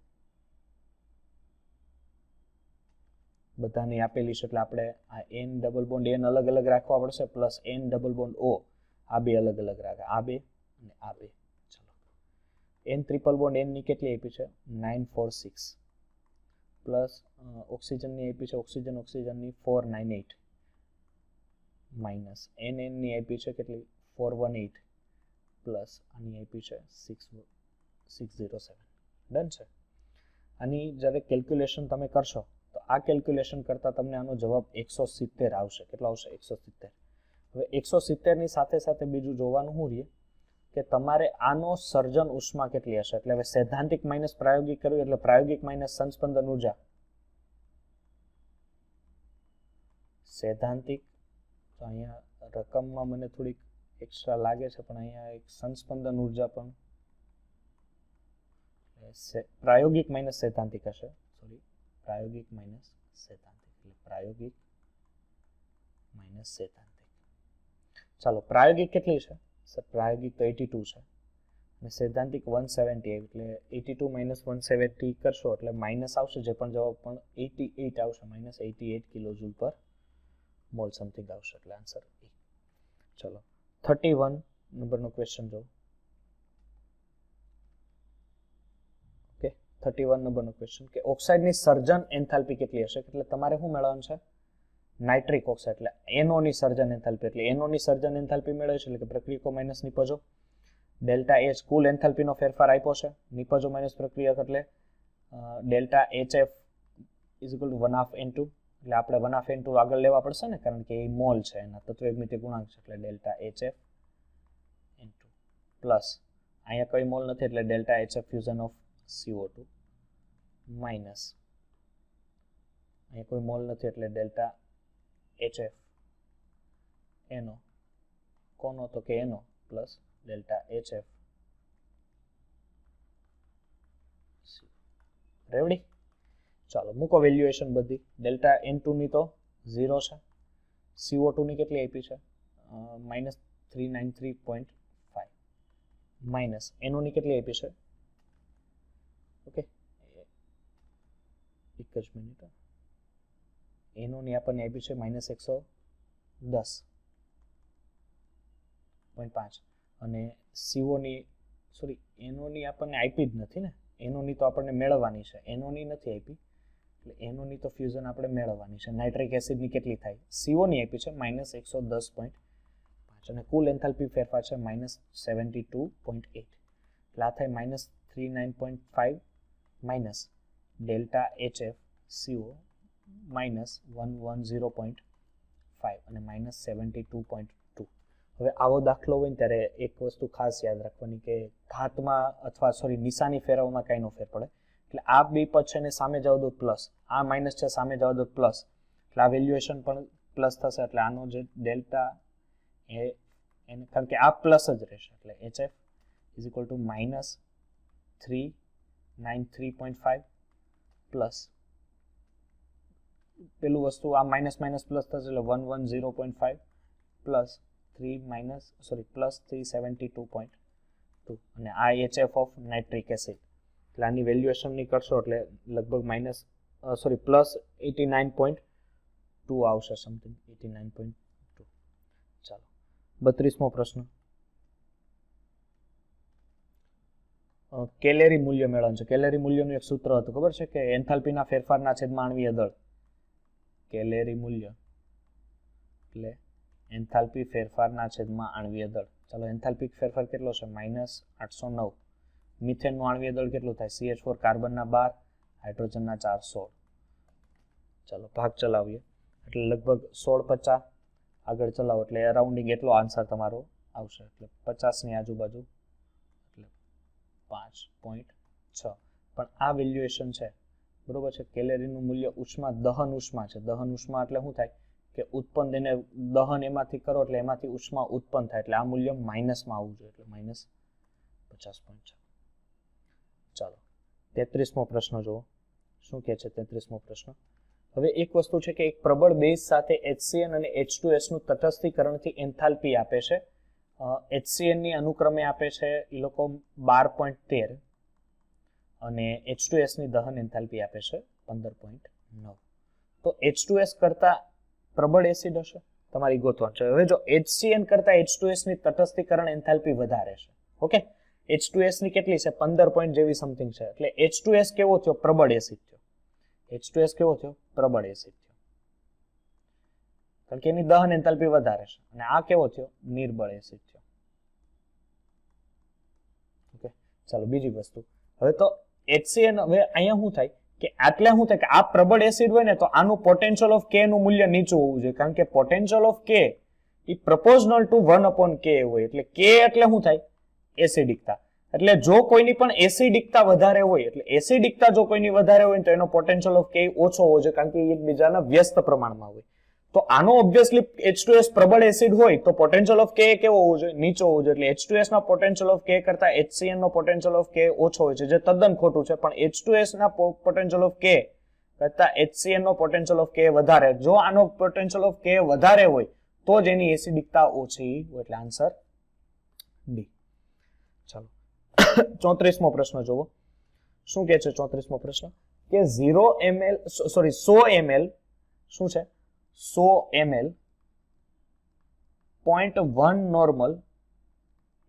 બધાની આપેલી છે એટલે આપણે આ N ડબલ બોન્ડ N અલગ અલગ રાખવા પડશે plus N double bond O આ બે અલગ અલગ રાખે, આ બે અને આ બે. ચલો, N ટ્રિપલ બોન્ડ N ની કેટલી આપી છે? 946 પ્લસ ઓક્સિજનની આપી છે ઓક્સિજનની 498 માઇનસ N ની આપી છે કેટલી? 418 પ્લસ આની આપી છે 607. ડન છે. આની જ્યારે કેલ્ક્યુલેશન તમે કરશો તો આ કેલ્ક્યુલેશન કરતા તમને આનો જવાબ 170 આવશે. કેટલો આવશે? 170. હવે 170 ની સાથે સાથે બીજું જોવાનું શું રહે કે તમારે આનો સર્જન ઉષ્મા કેટલી હશે. એટલે હવે સૈદ્ધાંતિક માઇનસ પ્રાયોગિક કરવી એટલે પ્રાયોગિક માઇનસ સંસ્પંદન ઉર્જા. સૈદ્ધાંતિક તો અહીંયા રકમમાં મને થોડીક એક્સ્ટ્રા લાગે છે પણ અહીંયા એક સંસ્પંદન ઉર્જા પણ પ્રાયોગિક માઇનસ સૈદ્ધાંતિક હશે. સોરી, પ્રાયોગિક માઇનસ સૈદ્ધાંતિક એટલે પ્રાયોગિક માઇનસ સૈદ્ધાંતિક. ચાલો, પ્રાયોગિક કેટલી છે સર? પ્રાયોગિક તો 82 છે અને સૈદ્ધાંતિક 170 એટલે 82 માઇનસ 170 કરશો એટલે માઇનસ આવશે, જે પણ જવાબ પણ 88 આવશે, માઇનસ 88 કિલો જૂલ પર મોલ સમથિંગ આવશે, એટલે આન્સર એ. ચલો 31 નંબરનો ક્વેશ્ચન જો. ઓકે, 31 નંબરનો ક્વેશ્ચન કે ઓક્સાઇડની સર્જન એન્થાલ્પી કેટલી હશે? એટલે તમારે શું મેળવવાનું છે? નાઇટ્રિક ઓક્સાઇડ એટલે NO ની સર્જન એન્થાલ્પી, એટલે NO ની સર્જન એન્થાલ્પી મેળવે છે એટલે કે પ્રક્રિયકો માઇનસ નિપજો. ડેલ્ટા H કુલ એન્થાલ્પીનો ફેરફાર આપ્યો છે, નિપજો માઇનસ પ્રક્રિયક એટલે delta HF is equal to 1/2 N2, એટલે આપણે 1/2 N2 આગળ લેવા પડશે ને, કારણ કે એ મોલ છે, એના તત્વયુગ્મિતિક ગુણાંક છે, એટલે ડેલ્ટા HF N2 પ્લસ અહીંયા કોઈ મોલ નથી એટલે delta HF fusion of CO2 minus અહીંયા કોઈ મોલ નથી એટલે ડેલ્ટા HF NO કોનો તો કે NO પ્લસ ડેલ્ટા HF રેવડી. ચાલો મૂકો વેલ્યુએશન બધી. ડેલ્ટા N2 ની તો 0 છે, CO2 ની કેટલી આપી છે? -393.5 માઇનસ NO ની કેટલી આપી છે? ઓકે, એક જ મિનિટ. NO ની આપણને આપી છે -110.5 અને CO ની સોરી NO ની આપણને આપી જ નથી ને, NO ની તો આપણને મેળવવાની છે, NO ની નથી આપી એટલે NO ની તો ફ્યુઝન આપણે મેળવવાની છે. નાઇટ્રિક એસિડ ની કેટલી થાય? CO ની આપી છે -110.5 અને કુલ એન્થાલ્પી ફેરફાર છે -72.8 એટલે આ થાય -39.5 માઇનસ ડેલ્ટા HF CO -110.5 અને -72.2. હવે આવો દાખલો હોય ને ત્યારે એક વસ્તુ ખાસ યાદ રાખવાની કે ઘાતમાં અથવા સોરી નિશાની ફેરવવામાં કાંઈ નો ફેર પડે, એટલે આ બે પદ છે ને સામે જવા દો પ્લસ, આ માઇનસ છે સામે જવા દો પ્લસ, એટલે આ વેલ્યુએશન પણ પ્લસ થશે, એટલે આનો જે ડેલ્ટા એને કારણ કે આ પ્લસ જ રહેશે એટલે HF is equal to -393.5 plus પેલું વસ્તુ આ માઇનસ માઇનસ પ્લસ થશે એટલે 110.5 પ્લસ 372.2 અને આ HF ઓફ નાઇટ્રિક એસિડ, એટલે આની વેલ્યુએશન ની કરશો એટલે લગભગ પ્લસ 89.2 આવશે, સમથિંગ 89.2. ચાલો 32મો પ્રશ્ન. કેલેરી મૂલ્ય મેળવવાનું છે. કેલેરી મૂલ્યનું એક સૂત્ર હતું, ખબર છે કે એન્થાલ્પીના ફેરફારના છેદમાં આણ્વીય દળ. કેલેરી મૂલ્ય એટલે એન્થાલ્પી ફેરફારના છેદમાં આણ્વીય દળ. ચાલો એન્થાલ્પી ફેરફાર કેટલો છે? -809. મિથેનનું આણ્વીય દળ કેટલું થાય? CH4 કાર્બનના 12, હાઇડ્રોજનના 416. ચાલો ભાગ ચલાવીએ એટલે લગભગ 1650 આગળ ચલાવો એટલે અરાઉન્ડિંગ એટલો આન્સર તમારો આવશે, એટલે 50 ની આજુબાજુ એટલે 5.6. પણ આ વેલ્યુએશન છે બરોબર છે. કેલેરીનું મૂલ્ય ઉષ્મા દહન ઉષ્મા છે. દહન ઉષ્મા એટલે શું થાય કે ઉત્પન્ન એને દહન એમાંથી કરો એટલે એમાંથી ઉષ્મા ઉત્પન્ન થાય, એટલે આ મૂલ્ય માઇનસમાં આવવું જોઈએ, એટલે -50.6. ચાલો 33મો પ્રશ્ન જુઓ. શું કહે છે 33મો પ્રશ્ન? હવે એક વસ્તુ છે કે એક પ્રબળ બેઝ સાથે HCN અને H2S નું તટસ્થીકરણથી એન્થાલ્પી આપે છે. HCN ની અનુક્રમે આપે છે એ લોકો 12.13 અને H2S ની દહન એન્થાલ્પી આપે છે 15.9. તો H2S કરતા પ્રબળ એસિડ હશે, તમારી ગોતવાનું છે. હવે જો HCN કરતા H2S ની તટસ્થીકરણ એન્થાલ્પી વધારે છે. ઓકે, H2S ની કેટલી છે? 15 પોઈન્ટ જેવી સમથિંગ છે, એટલે H2S કેવો થયો? પ્રબળ એસિડ થયો. H2S કેવો થયો? પ્રબળ એસિડ થયો, કારણ કે એની દહન એન્થાલ્પી વધારે છે. અને આ કેવો થયો? નિર્બળ એસિડ થયો. ઓકે, ચાલો બીજી વસ્તુ. હવે તો HCN હવે અહીંયા શું થાય કે આટલે શું થાય કે આ પ્રબળ એસિડ હોય ને તો આનું પોટેન્શિયલ ઓફ K નું મૂલ્ય નીચું હોવું જોઈએ, કારણ કે potential of K A પ્રપોઝનલ two 1/K હોય, એટલે K એટલે શું થાય? એસિડિકતા. એટલે જો કોઈની પણ એસિડિકતા વધારે હોય, એટલે એસિડિકતા જો કોઈની વધારે હોય તો એનો પોટેન્શિયલ ઓફ K ઓછો હોવો જોઈએ, કારણ કે એ એકબીજાના વ્યસ્ત પ્રમાણમાં હોય. તો આનો ઓબ્વિયસલી H2S પ્રબળ એસિડ હોય તો પોટેન્શિયલ ઓફ K કેવો હોવો જોઈએ? નીચો હોવો જોઈએ. એટલે H2S ના પોટેન્શિયલ ઓફ K કરતા HCN નો પોટેન્શિયલ ઓફ K ઓછો હોય છે, જે તદ્દન ખોટું છે. પણ H2S ના પોટેન્શિયલ ઓફ K કરતા HCN નો પોટેન્શિયલ ઓફ K વધારે. જો આનો પોટેન્શિયલ ઓફ K વધારે હોય તો જ એની એસિડિકતા ઓછી હોય, એટલે આન્સર ડી. ચાલો 34મો પ્રશ્ન જોવો. શું કહે છે 34મો પ્રશ્ન? કે 0 ml સોરી 100 ml શું છે 100 ml 0.1 નોર્મલ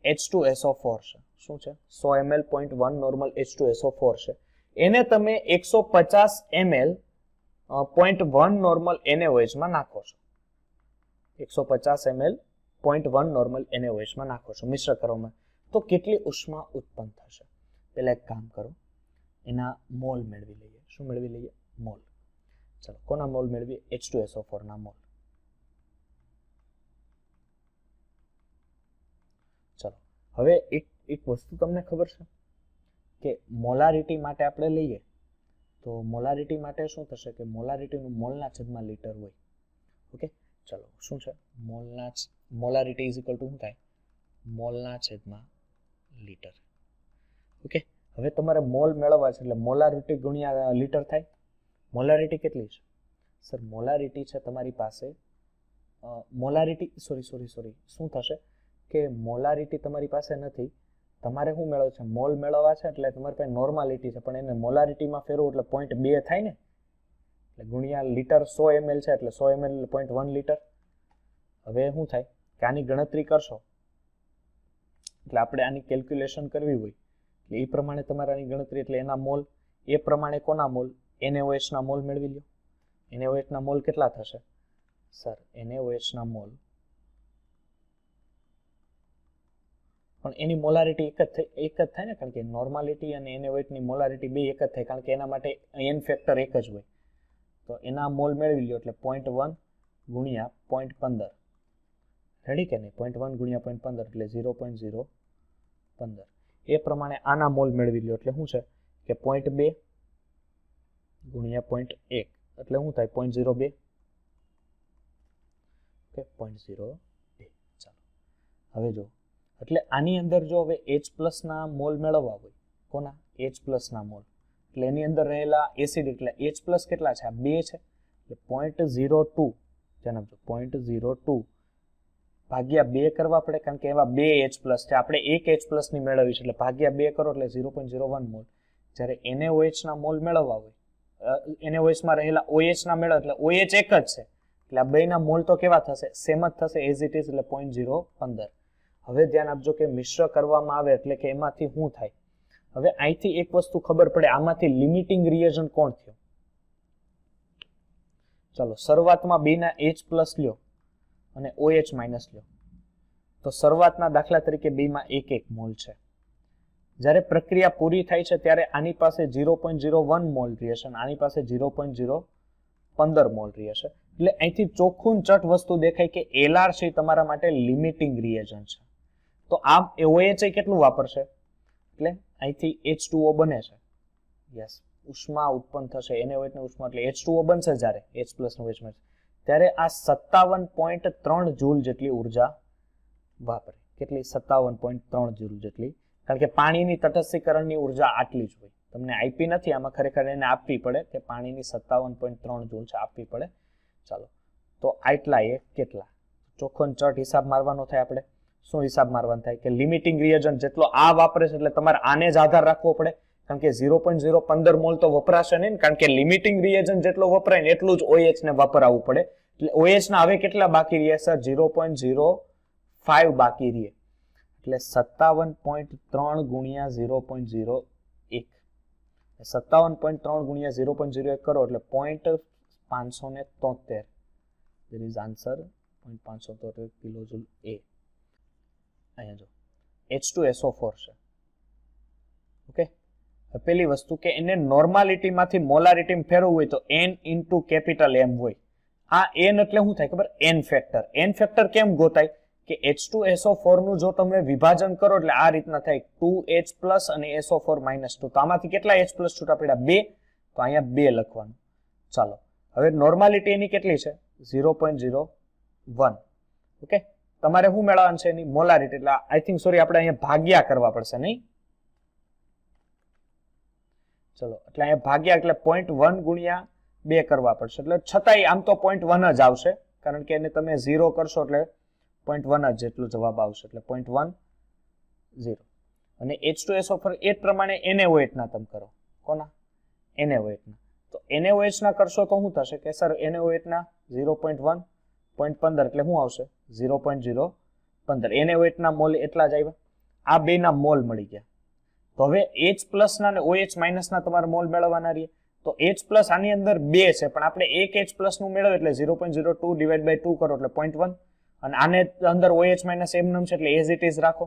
H2SO4 છે. શું છે 100 ml 0.1 નોર્મલ H2SO4 છે. એને તમે 150 ml 0.1 નોર્મલ NaOH માં નાખો છો. 150 ml 0.1 નોર્મલ NaOH માં નાખો છો મિશ્ર કરવામાં, તો કેટલી ઉષ્મા ઉત્પન્ન થશે? પહેલા એક કામ કરો, એના મોલ મેળવી લઈએ. શું મેળવી લઈએ? મોલ. ચલો કોના મોલ મેળવીએ? H2SO4 ના મોલ. ચલો હવે એક વસ્તુ તમને ખબર છે કે મોલારિટી માટે આપણે લઈએ તો મોલારિટી માટે શું થશે કે મોલારિટીનું મોલના છેદમાં લીટર હોય. ઓકે, ચલો શું છે મોલારિટી ઇઝ ઇક્વલ ટુ શું થાય? મોલના છેદમાં લીટર. ઓકે, હવે તમારે મોલ મેળવવા છે એટલે મોલારિટી ગુણ્યા લીટર થાય. મોલારિટી કેટલી છે સર? મોલારિટી છે તમારી પાસે મોલારિટી સોરી શું થશે કે મોલારિટી તમારી પાસે નથી, તમારે શું મેળવવું છે? મોલ મેળવવા છે એટલે તમારી પાસે નોર્માલિટી છે પણ એને મોલારિટીમાં ફેરવું એટલે 0.2 થાય ને, એટલે ગુણ્યા લીટર 100 ml છે એટલે 100 ml 0.1 લીટર. હવે શું થાય કે આની ગણતરી કરશો એટલે આપણે આની કેલ્ક્યુલેશન કરવી હોય એટલે એ પ્રમાણે તમારે આની ગણતરી એટલે એના મોલ એ પ્રમાણે કોના મોલ? NaOH ના મોલ મેળવી લો. NaOH ના મોલ કેટલા થશે સર? NaOH ના મોલ પણ એની મોલારિટી એક જ થાય ને, કારણ કે નોર્માલિટી અને NaOH ની મોલારિટી બે એક જ થાય, કારણ કે એના માટે n ફેક્ટર એક જ હોય. તો એના મોલ મેળવી લ્યો એટલે 0.1 ગુણ્યા 0.15. રેડી કે નહીં? 0.1 ગુણ્યા 0.15 એટલે 0.015. એ પ્રમાણે આના મોલ મેળવી લ્યો એટલે શું છે કે 0.2 ગુણ્યા 0.1 એટલે શું થાય? 0.02. ઓકે, 0.02. ચાલો હવે જો એટલે આની અંદર જો હવે H+ ના મોલ મેળવવા હોય, કોના? H+ ના મોલ, એટલે એની અંદર રહેલા એસિડ એટલે H+ કેટલા છે? આ 2 છે એટલે 0.02 જણાવજો. 0.02 ભાગ્યા 2 કરવા પડે, કારણ કે એવા 2 H+ છે, આપણે એક H+ ની મેળવી છે એટલે ભાગ્યા 2 કરો એટલે 0.01 મોલ. જ્યારે NaOH ના મોલ મેળવવા હોય, NaOH માં રહેલા OH ના મેળવ એટલે OH એક જ છે એટલે આ બેના મોલ તો કેવા થશે? સેમ જ થશે એઝ ઇટ ઇઝ એટલે 0.015. હવે ધ્યાન આપજો કે મિશ્ર કરવામાં આવે એટલે કે એમાંથી શું થાય? હવે અહીંથી એક વસ્તુ ખબર પડે, આમાંથી લિમિટિંગ રિએજન્ટ કોણ થયો? ચલો શરૂઆતમાં બેના H+ લ્યો અને OH- લ્યો તો શરૂઆતના દાખલા તરીકે બેમાં 1 મોલ છે. જ્યારે પ્રક્રિયા પૂરી થાય છે ત્યારે આની પાસે 0.01 મોલ રહેશે અને આની પાસે 0.015 મોલ રહેશે. એટલે અહીંથી ચોખ્ખું ચટ વસ્તુ દેખાય કે LRC તમારા માટે લિમિટિંગ રિએજન્ટ છે. તો આ OH કેટલું વાપરશે? એટલે અહીંથી H2O બને છે. યસ, ઉષ્મા ઉત્પન્ન થશે NaOH ની ઉષ્મા એટલે H2O બનશે જ્યારે H+ નો OH મળશે ત્યારે આ 57.3 જૂલ જેટલી ઉર્જા વાપરે. કેટલી? 57.3 જૂલ જેટલી, કારણ કે પાણીની તટસ્થીકરણની ઉર્જા આટલી જ હોય. તમને આપી નથી આમાં, ખરેખર એને આપવી પડે કે પાણીની 57.3 જૂલ છે, આપવી પડે. ચાલો તો આટલા એ કેટલા? ચોખ્ખો ચટ હિસાબ મારવાનો થાય. આપણે શું હિસાબ મારવાનો થાય કે લિમિટિંગ રિએજન્ટ જેટલો આ વાપરે છે એટલે તમારે આને જ આધાર રાખવો પડે, કારણ કે 0.015 મોલ તો વપરાશે નહીં, કારણ કે લિમિટિંગ રિએજન્ટ જેટલો વપરાય ને એટલું જ OH ને વાપરવું પડે. એટલે OH ના હવે કેટલા બાકી રહ્યા સર? 0.05 બાકી રહે. એટલે 57.3 ગુણ્યા 0.01, 57.3 ગુણ્યા 0.01 કરો એટલે 0.573. There is answer 0.573 કિલોજૂલ A. અહીંયા જો H2SO4 છે. ઓકે, પહેલી વસ્તુ કે એને નોર્માલિટી માંથી મોલારિટી ફેરવવું હોય તો N ઇન્ટુ કેપિટલ M હોય. આ N એટલે શું થાય ખબર? N factor. N ફેક્ટર કેમ ગોતાય કે H2SO4 નું જો તમે વિભાજન કરો એટલે આ રીતના થાય 2H+ અને SO4 -2. તો આમાંથી કેટલા H+ છૂટા પડ્યા? 2. તો અહીંયા 2 લખવાનું. ચાલો હવે નોર્માલિટી એની કેટલી છે? 0.01. ઓકે, તમારે શું મેળવવાનું છે? એની મોલારિટી. એટલે આઈ થિંક સોરી આપણે અહીંયા ભાગ્યા કરવા પડશે નહીં? ચલો એટલે અહીંયા ભાગ્યા એટલે 0.1 ગુણ્યા 2 કરવા પડશે. એટલે છતાંય આમ તો 0.1 જ આવશે, કારણ કે એને તમે 0 કરશો એટલે 0.1 જ જેટલો જવાબ આવશે. એટલે 0.10. અને H2SO4 એ જ પ્રમાણે NaOH ના તમે કરો. કોના? NaOH ના. તો NaOH ના કરશો તો શું થશે કે સર NaOH ના 0.1 0.15 એટલે શું આવશે 0.015. NaOH ના મોલ એટલા જ આવ્યા. આ બે ના મોલ મળી ગયા. તો હવે H પ્લસ ના અને OH માઇનસ ના તમારે મોલ મેળવવાના રહીએ. તો H પ્લસ આની અંદર 2 છે પણ આપણે એક H પ્લસ નું મેળવે એટલે 0.02 ડિવાઇડ બાય 2 કરો એટલે 0.1 અને આને અંદર OH માઇનસ એમ છે એટલે એઝ ઇટ ઇઝ રાખો.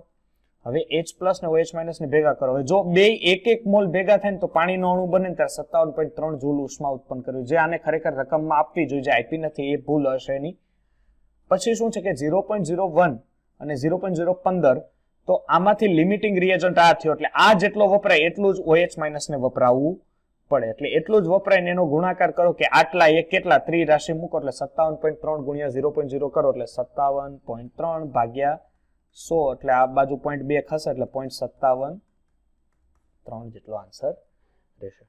હવે H પ્લસ ને OH માઇનસ ને ભેગા કરો. હવે જો બે એક મોલ ભેગા થાય ને તો પાણીનો અણુ બને ને ત્યારે 57.3 જૂલ ઉષ્મા ઉત્પન્ન કર્યું, જે આને ખરેખર રકમમાં આપવી જોઈએ, જે આપી નથી એ ભૂલ હશે એની. પછી શું છે કે 0.01 અને 0.015 તો આમાંથી લિમિટિંગ રિએજન્ટ આ થયો એટલે આ જેટલો વપરાય એટલું જ OH માઇનસ ને વપરાવવું પડે. એટલે એટલું જ વપરાય ને એનો ગુણાકાર કરો કે આટલા એક કેટલા ત્રી રાશિ મૂકો એટલે 57.3 ગુણ્યા 0.0 કરો એટલે 57.3 ભાગ્યા 100 એટલે આ બાજુ 0.2 ખસે એટલે 0.57 જેટલો આન્સર રહેશે.